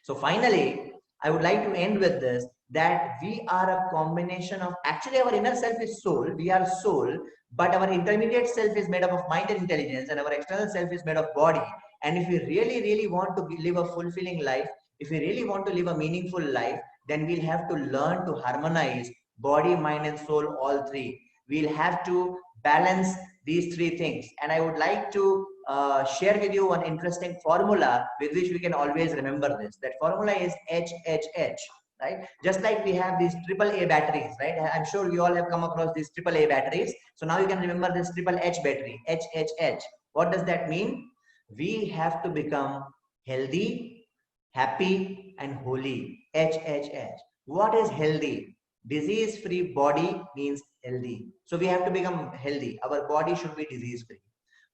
So finally, I would like to end with this, that we are a combination of, actually our inner self is soul, we are soul, but our intermediate self is made up of mind and intelligence, and our external self is made of body. And if we really, really want to live a fulfilling life, if we really want to live a meaningful life, then we'll have to learn to harmonize body, mind, and soul, all three. We'll have to balance these three things. And I would like to share with you one interesting formula with which we can always remember this. That formula is HHH, right? Just like we have these AAA batteries, right? I'm sure you all have come across these AAA batteries. So now you can remember this triple H battery, HHH. What does that mean? We have to become healthy, happy, and holy. HHH. What is healthy? Disease-free body means healthy. So we have to become healthy. Our body should be disease-free.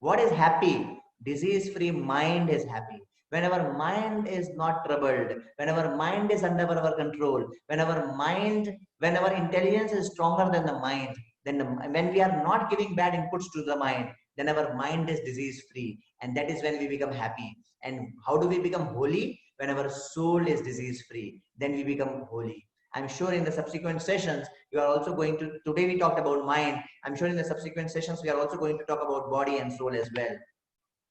What is happy? Disease-free mind is happy. When our mind is not troubled, when our mind is under our control, when our intelligence is stronger than the mind, when we are not giving bad inputs to the mind, then our mind is disease-free. And that is when we become happy. And how do we become holy? When our soul is disease-free, then we become holy. I'm sure in the subsequent sessions, you are also going to, today we talked about mind. I'm sure in the subsequent sessions, we are also going to talk about body and soul as well.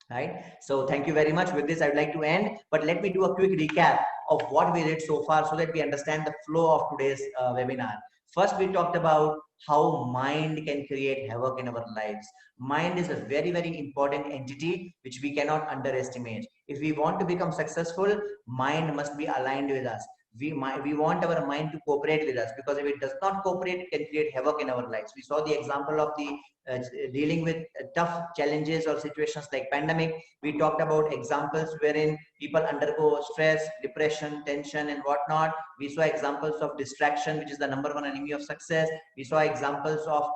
Right? So thank you very much. With this, I'd like to end, but let me do a quick recap of what we did so far so that we understand the flow of today's webinar. First, we talked about how mind can create havoc in our lives. Mind is a very, very important entity which we cannot underestimate. If we want to become successful, mind must be aligned with us. we want our mind to cooperate with us, because if it does not cooperate, it can create havoc in our lives. We saw the example of the dealing with tough challenges or situations like pandemic. We talked about examples wherein people undergo stress, depression, tension, and whatnot. We saw examples of distraction, which is the number one enemy of success. We saw examples of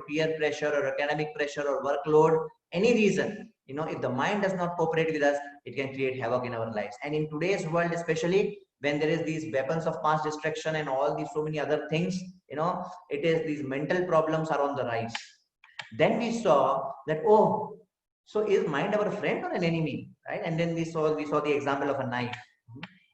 peer pressure or academic pressure or workload. Any reason, if the mind does not cooperate with us, it can create havoc in our lives. And in today's world, especially when there is these weapons of mass destruction and all these so many other things, it is these mental problems are on the rise. Then we saw that, oh, so is mind our friend or an enemy, right? And then we saw the example of a knife.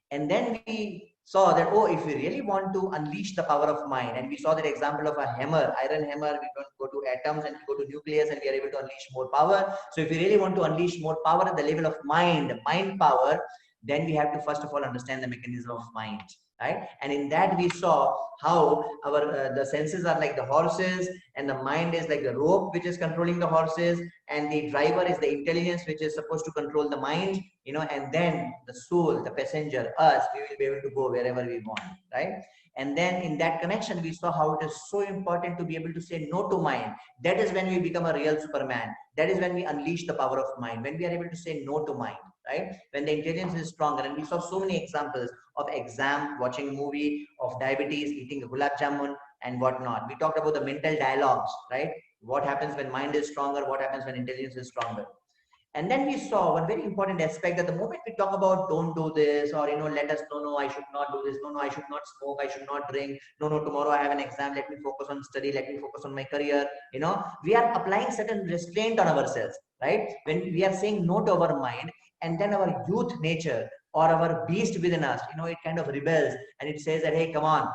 And then we saw that, oh, if we really want to unleash the power of mind, and we saw that example of a hammer, iron hammer, we don't go to atoms and we go to nucleus and we are able to unleash more power. So if we really want to unleash more power at the level of mind power, then we have to first of all understand the mechanism of mind, right? And in that we saw how our the senses are like the horses, and the mind is like the rope which is controlling the horses, and the driver is the intelligence which is supposed to control the mind, and then the soul, the passenger, us, we will be able to go wherever we want, right? And then in that connection, we saw how it is so important to be able to say no to mind. That is when we become a real Superman. That is when we unleash the power of mind, when we are able to say no to mind, right? When the intelligence is stronger. And we saw so many examples of exam, watching a movie, of diabetes, eating a gulab jamun, and whatnot. We talked about the mental dialogues, right? What happens when mind is stronger? What happens when intelligence is stronger? And then we saw one very important aspect, that the moment we talk about don't do this, or let us, no, I should not do this, no, I should not smoke, I should not drink, no, tomorrow I have an exam, let me focus on study, let me focus on my career, we are applying certain restraint on ourselves, right? When we are saying no to our mind, and then our youth nature or our beast within us, it kind of rebels, and it says that, hey, come on,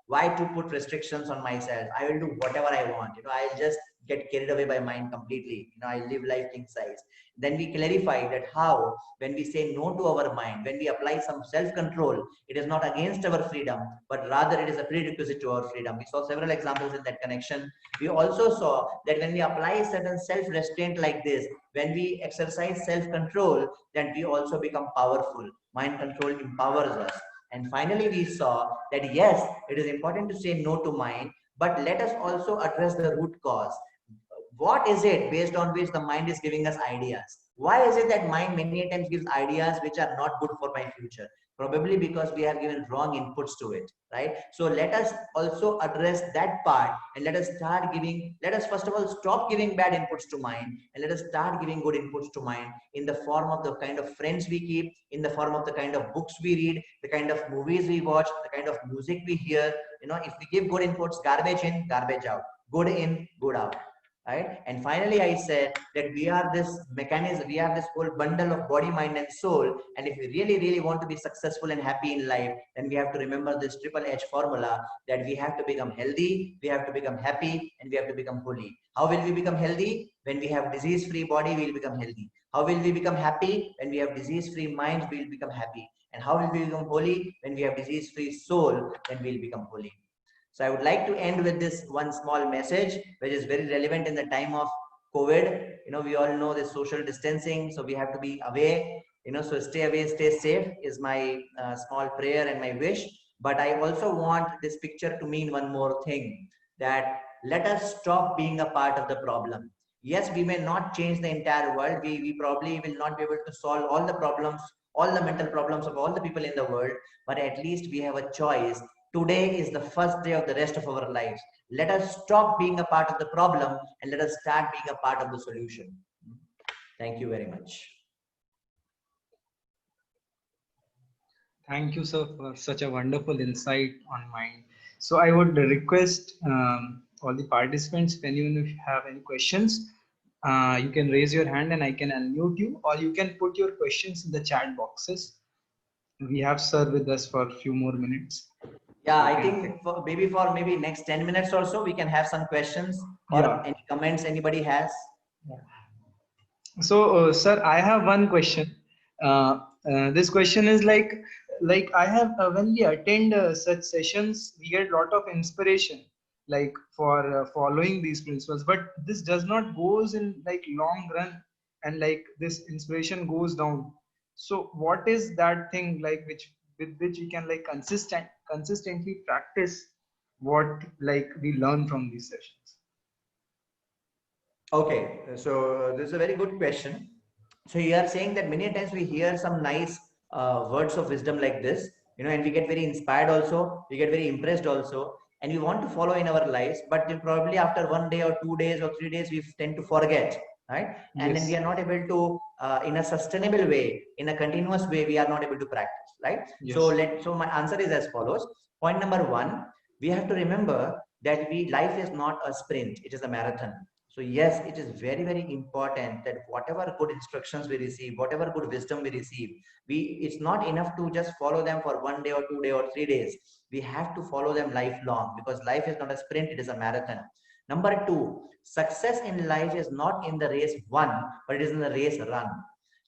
why to put restrictions on myself? I will do whatever I want, I'll just get carried away by mind completely, I live life king size. Then we clarify that how, when we say no to our mind, when we apply some self-control, it is not against our freedom, but rather it is a prerequisite to our freedom. We saw several examples in that connection. We also saw that when we apply certain self-restraint like this, when we exercise self-control, then we also become powerful. Mind control empowers us. And finally, we saw that yes, it is important to say no to mind, but let us also address the root cause. What is it based on which the mind is giving us ideas? Why is it that mind many times gives ideas which are not good for my future? Probably because we have given wrong inputs to it, right? So let us also address that part, and let us first of all stop giving bad inputs to mind, and let us start giving good inputs to mind in the form of the kind of friends we keep, in the form of the kind of books we read, the kind of movies we watch, the kind of music we hear. If we give good inputs, garbage in, garbage out, good in, good out, right? And finally, I said that we are this mechanism, we are this whole bundle of body, mind, and soul. And if we really, really want to be successful and happy in life, then we have to remember this triple H formula, that we have to become healthy, we have to become happy, and we have to become holy. How will we become healthy? When we have disease-free body, we will become healthy. How will we become happy? When we have disease-free minds, we will become happy. And how will we become holy? When we have disease-free soul, then we will become holy. So I would like to end with this one small message, which is very relevant in the time of COVID. We all know the social distancing, so we have to be away. So stay away, stay safe is my small prayer and my wish. But I also want this picture to mean one more thing, that let us stop being a part of the problem. Yes, we may not change the entire world. We probably will not be able to solve all the problems, all the mental problems of all the people in the world, but at least we have a choice. Today is the first day of the rest of our lives. Let us stop being a part of the problem, and let us start being a part of the solution. Thank you very much. Thank you, sir, for such a wonderful insight on mind. So I would request all the participants, if anyone if you have any questions, you can raise your hand and I can unmute you, or you can put your questions in the chat boxes. We have sir with us for a few more minutes. Yeah, I think for maybe next 10 minutes or so, we can have some questions or any comments anybody has. So, sir, I have one question. This question is like I have when we attend such sessions, we get a lot of inspiration, like for following these principles. But this does not goes in like long run, and like this inspiration goes down. So, what is that thing like which with which we can like consistently practice what like we learn from these sessions? Okay, so this is a very good question. So you are saying that many times we hear some nice words of wisdom like this, and we get very inspired also, we get very impressed also, and we want to follow in our lives, but then probably after 1 day or 2 days or 3 days, we tend to forget, right? And then we Yes. are not able to, in a sustainable way, in a continuous way, we are not able to practice, right? Yes. So my answer is as follows. Point number one, we have to remember that life is not a sprint; it is a marathon. So yes, it is very, very important that whatever good instructions we receive, whatever good wisdom we receive, it's not enough to just follow them for 1 day or 2 day or 3 days. We have to follow them lifelong, because life is not a sprint, it is a marathon. Number two, success in life is not in the race won, but it is in the race run,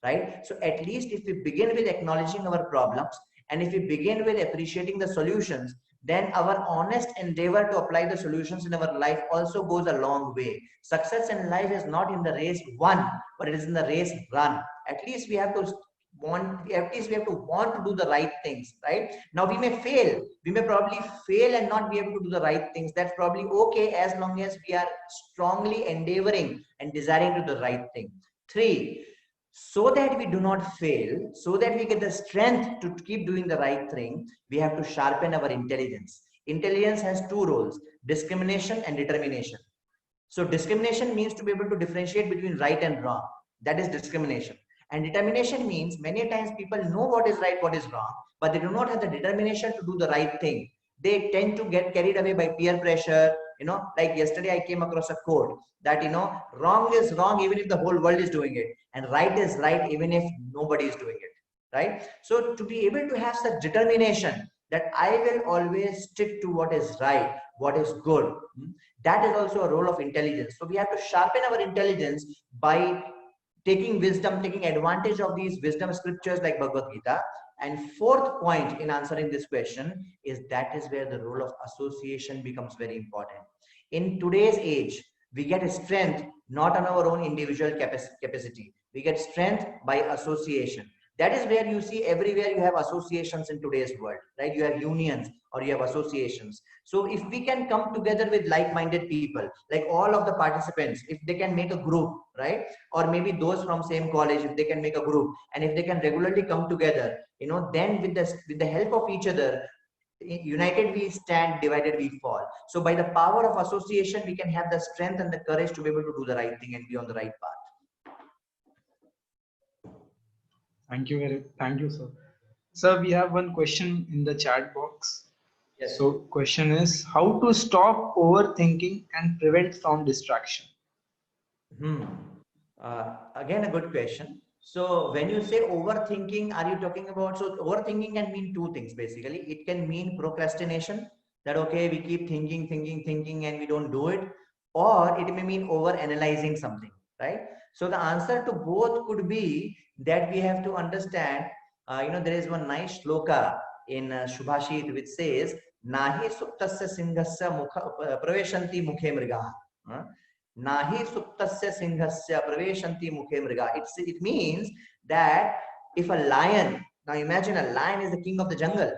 right? So at least if we begin with acknowledging our problems, and if we begin with appreciating the solutions, then our honest endeavor to apply the solutions in our life also goes a long way. Success in life is not in the race won, but it is in the race run. At least we have to want to do the right things, right? Now we may probably fail and not be able to do the right things. That's probably okay, as long as we are strongly endeavoring and desiring to do the right thing. Three, so that we do not fail, so that we get the strength to keep doing the right thing, we have to sharpen our intelligence. Intelligence has two roles: discrimination and determination. So discrimination means to be able to differentiate between right and wrong. That is discrimination. And determination means many times people know what is right, what is wrong, but they do not have the determination to do the right thing. They tend to get carried away by peer pressure. Like yesterday I came across a quote that, wrong is wrong even if the whole world is doing it, and right is right even if nobody is doing it, right? So to be able to have such determination that I will always stick to what is right, what is good, that is also a role of intelligence. So we have to sharpen our intelligence by taking wisdom, taking advantage of these wisdom scriptures like Bhagavad Gita. And fourth point in answering this question is that is where the role of association becomes very important. In today's age, we get strength not on our own individual capacity. We get strength by association. That is where you see everywhere you have associations in today's world, right? You have unions or you have associations. So if we can come together with like-minded people, like all of the participants, if they can make a group, right? Or maybe those from same college, if they can make a group, and if they can regularly come together, then with the help of each other, united we stand, divided we fall. So by the power of association, we can have the strength and the courage to be able to do the right thing and be on the right path. Thank you, sir. Sir, we have one question in the chat box. Yes. So question is how to stop overthinking and prevent from distraction. Again, a good question. So when you say overthinking, are you talking about, so overthinking can mean two things basically. It can mean procrastination, that okay, we keep thinking and we don't do it, or it may mean over analyzing something, right? So the answer to both could be that we have to understand, there is one nice shloka in Shubhashit which says, Nahi suptasya singhasya praveshanti mukhe mriga. Nahi suptasya singhasya praveshanti mukhe mriga. It means that if a lion, now imagine a lion is the king of the jungle.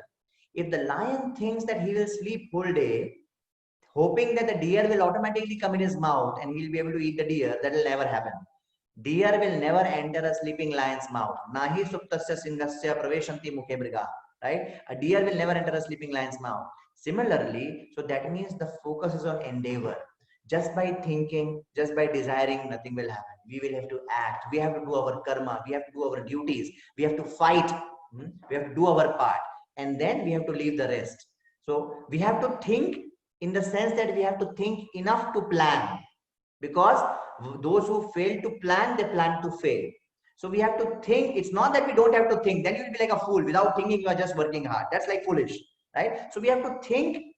If the lion thinks that he will sleep whole day, hoping that the deer will automatically come in his mouth and he'll be able to eat the deer, that will never happen. Deer will never enter a sleeping lion's mouth. Nahi suptasya singhasya praveshanti mukhe mriga. Right? A deer will never enter a sleeping lion's mouth. Similarly, so that means the focus is on endeavor. Just by thinking, just by desiring, nothing will happen. We will have to act. We have to do our karma. We have to do our duties. We have to fight. We have to do our part. And then we have to leave the rest. So we have to think in the sense that we have to think enough to plan. Because those who fail to plan, they plan to fail. So we have to think. It's not that we don't have to think. Then you will be like a fool. Without thinking, you are just working hard. That's like foolish, right? So we have to think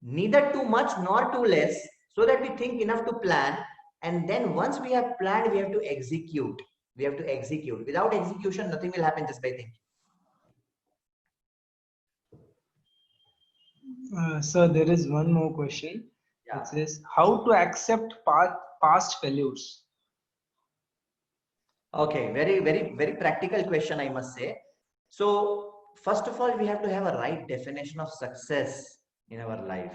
neither too much nor too less, so that we think enough to plan. And then once we have planned, we have to execute. We have to execute. Without execution, nothing will happen just by thinking. Sir, there is one more question. Yeah. It says how to accept past failures. Okay, very, very, very practical question, I must say. So first of all, we have to have a right definition of success in our life.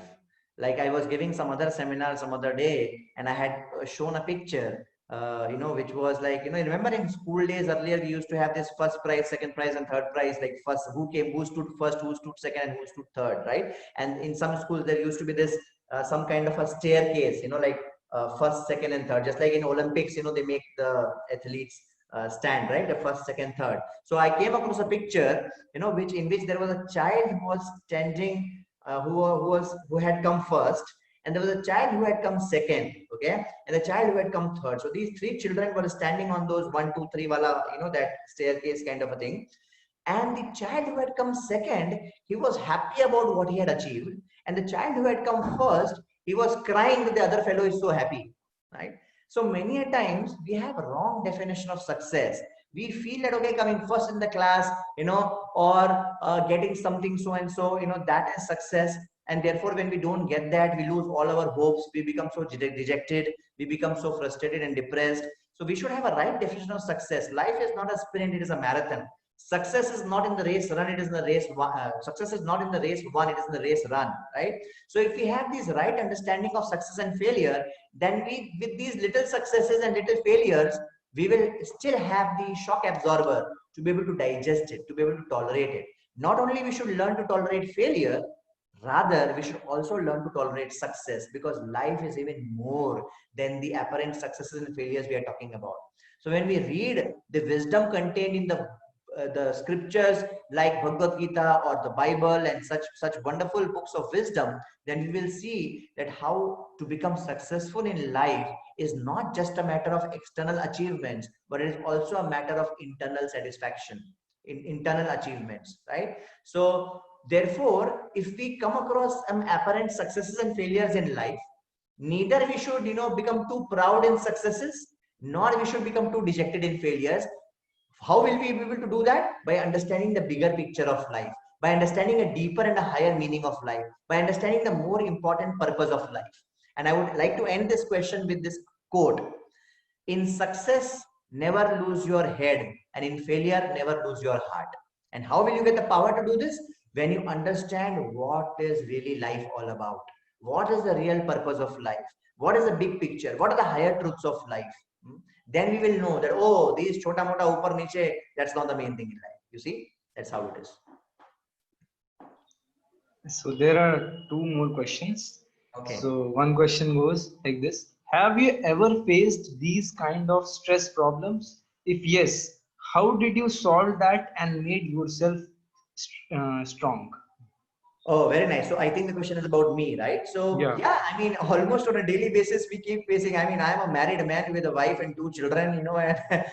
Like I was giving some other seminar some other day, and I had shown a picture, which was like, remember in school days earlier, we used to have this first prize, second prize, and third prize, like first who stood first, who stood second, and who stood third, right? And in some schools there used to be this some kind of a staircase, like first, second, and third, just like in Olympics, they make the athletes stand, right, the first, second, third. So I came across a picture, which there was a child who was standing, who had come first, and there was a child who had come second, okay, and the child who had come third. So these three children were standing on those one, two, three wala, that staircase kind of a thing. And the child who had come second, he was happy about what he had achieved, and the child who had come first, he was crying that the other fellow is so happy, right? So many a times we have a wrong definition of success. We feel that, okay, coming first in the class, or getting something so and so, that is success. And therefore, when we don't get that, we lose all our hopes. We become so dejected. We become so frustrated and depressed. So we should have a right definition of success. Life is not a sprint; it is a marathon. Success is not in the race run; it is in the race. Success is not in the race won; it is in the race run. Right. So if we have this right understanding of success and failure, then with these little successes and little failures, we will still have the shock absorber to be able to digest it, to be able to tolerate it. Not only we should learn to tolerate failure, rather we should also learn to tolerate success, because life is even more than the apparent successes and failures we are talking about. So when we read the wisdom contained in the scriptures like Bhagavad Gita or the Bible and such wonderful books of wisdom, then we will see that how to become successful in life is not just a matter of external achievements, but it is also a matter of internal satisfaction, in internal achievements, right? So therefore, if we come across some apparent successes and failures in life, neither we should become too proud in successes, nor we should become too dejected in failures. How will we be able to do that? By understanding the bigger picture of life, by understanding a deeper and a higher meaning of life, by understanding the more important purpose of life. And I would like to end this question with this quote: in success, never lose your head, and in failure, never lose your heart. And how will you get the power to do this? When you understand what is really life all about. What is the real purpose of life? What is the big picture? What are the higher truths of life? Then we will know that, oh, these chota mota upar niche, that's not the main thing in life. You see, that's how it is. So there are two more questions. Okay. So one question goes like this: have you ever faced these kind of stress problems? If yes, how did you solve that and made yourself strong? Oh, very nice. So I think the question is about me, right? So Yeah. yeah, I mean, almost on a daily basis, we keep facing. I mean, I'm a married man with a wife and two children, and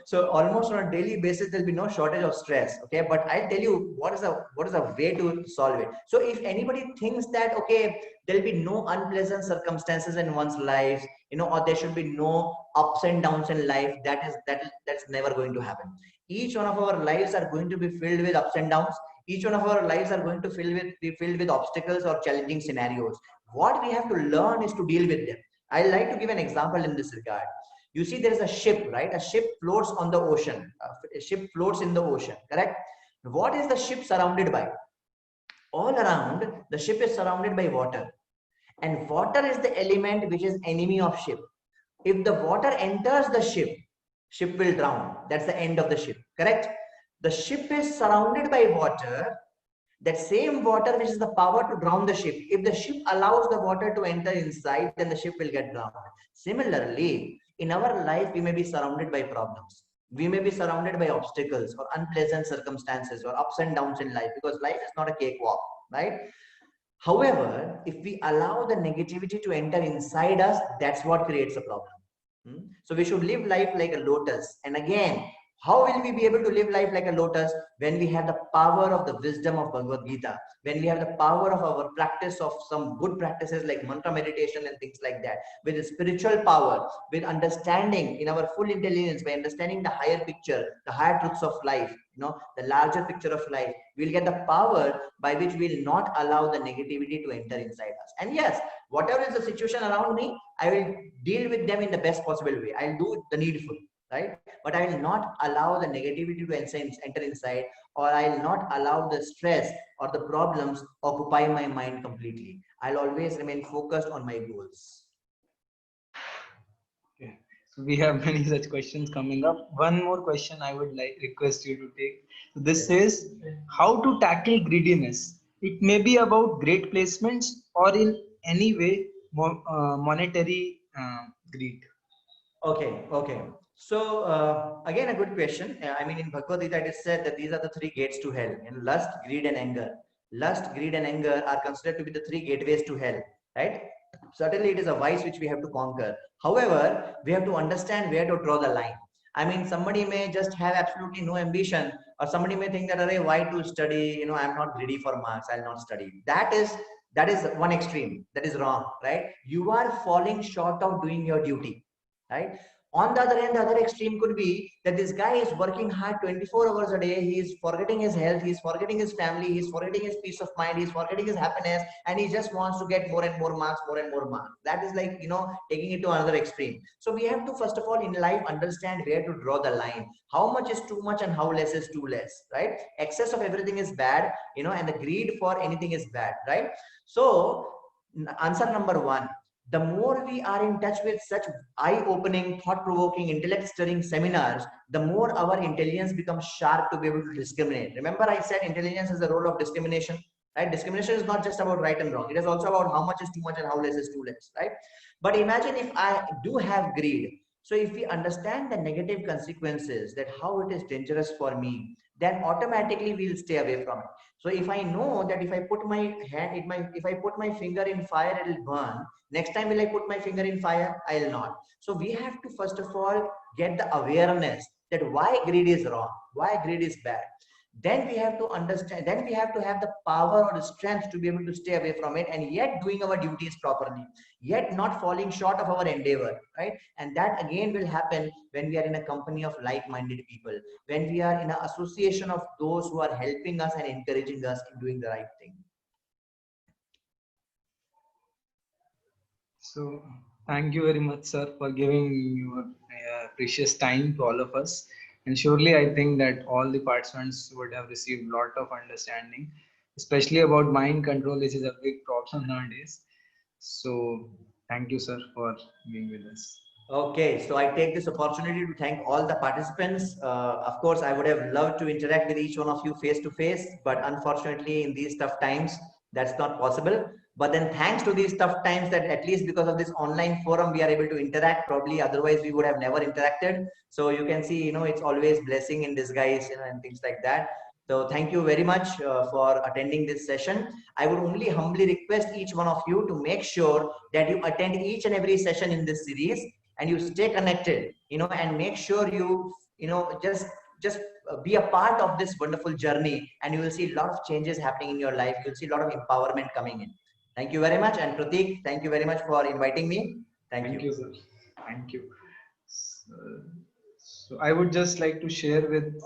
so almost on a daily basis, there'll be no shortage of stress. Okay, but I'll tell you what is a way to solve it. So if anybody thinks that, okay, there'll be no unpleasant circumstances in one's life, or there should be no ups and downs in life, that's never going to happen. Each one of our lives are going to be filled with ups and downs. Each one of our lives are going to be filled with obstacles or challenging scenarios. What we have to learn is to deal with them. I like to give an example in this regard. You see, there is a ship, right? A ship floats on the ocean. A ship floats in the ocean, correct? What is the ship surrounded by? All around, the ship is surrounded by water. And water is the element which is enemy of ship. If the water enters the ship, ship will drown. That's the end of the ship, correct? The ship is surrounded by water, that same water which is the power to drown the ship. If the ship allows the water to enter inside, then the ship will get drowned. Similarly, in our life, we may be surrounded by problems. We may be surrounded by obstacles or unpleasant circumstances or ups and downs in life, because life is not a cakewalk, right? However, if we allow the negativity to enter inside us, that's what creates a problem. So we should live life like a lotus. And again, how will we be able to live life like a lotus? When we have the power of the wisdom of Bhagavad Gita, when we have the power of our practice of some good practices like mantra meditation and things like that, with a spiritual power, with understanding in our full intelligence, by understanding the higher picture, the higher truths of life, the larger picture of life, we'll get the power by which we'll not allow the negativity to enter inside us. And yes, whatever is the situation around me, I will deal with them in the best possible way. I'll do the needful. right? But I will not allow the negativity to enter inside, or I'll not allow the stress or the problems occupy my mind completely. I'll always remain focused on my goals. Okay. So we have many such questions coming up. One more question I would like request you to take. So this says how to tackle greediness. It may be about great placements or in any way monetary greed. Okay, okay. So again, a good question. I mean, in Bhagavad Gita, it is said that these are the three gates to hell: in lust, greed, and anger. Lust, greed, and anger are considered to be the three gateways to hell, right? Certainly, it is a vice which we have to conquer. However, we have to understand where to draw the line. I mean, somebody may just have absolutely no ambition, or somebody may think that, "Arey, why to study? You know, I'm not greedy for marks. I'll not study." That is one extreme. That is wrong, right? You are falling short of doing your duty, right? On the other hand, the other extreme could be that this guy is working hard 24 hours a day. He is forgetting his health, he's forgetting his family, he's forgetting his peace of mind, he's forgetting his happiness, and he just wants to get more and more marks, more and more marks. That is like, taking it to another extreme. So we have to, first of all, in life, understand where to draw the line. How much is too much and how less is too less, right? Excess of everything is bad, and the greed for anything is bad, right? So answer number one: the more we are in touch with such eye-opening, thought-provoking, intellect-stirring seminars, the more our intelligence becomes sharp to be able to discriminate. Remember, I said intelligence is the role of discrimination, right? Discrimination is not just about right and wrong. It is also about how much is too much and how less is too less, right? But imagine if I do have greed. So if we understand the negative consequences, that how it is dangerous for me, then automatically we'll stay away from it. So if I know that if I put my hand, if I put my finger in fire, it'll burn. Next time, will I put my finger in fire? I'll not. So we have to, first of all, get the awareness that why greed is wrong, why greed is bad. Then we have to understand, then we have to have the power or the strength to be able to stay away from it, and yet doing our duties properly, yet not falling short of our endeavor, right? And that again will happen when we are in a company of like-minded people, when we are in an association of those who are helping us and encouraging us in doing the right thing. So thank you very much, sir, for giving your precious time to all of us. And surely I think that all the participants would have received a lot of understanding, especially about mind control, which is a big problem nowadays. So thank you, sir, for being with us. Okay, so I take this opportunity to thank all the participants. Of course, I would have loved to interact with each one of you face to face, but unfortunately, in these tough times, that's not possible. But then, thanks to these tough times, that at least because of this online forum, we are able to interact. Probably otherwise, we would have never interacted. So you can see, it's always blessing in disguise, and things like that. So thank you very much for attending this session. I would only humbly request each one of you to make sure that you attend each and every session in this series, and you stay connected, and make sure you just be a part of this wonderful journey, and you will see a lot of changes happening in your life. You'll see a lot of empowerment coming in. Thank you very much. And Pratik, thank you very much for inviting me. Thank you. Sir. Thank you. So I would just like to share with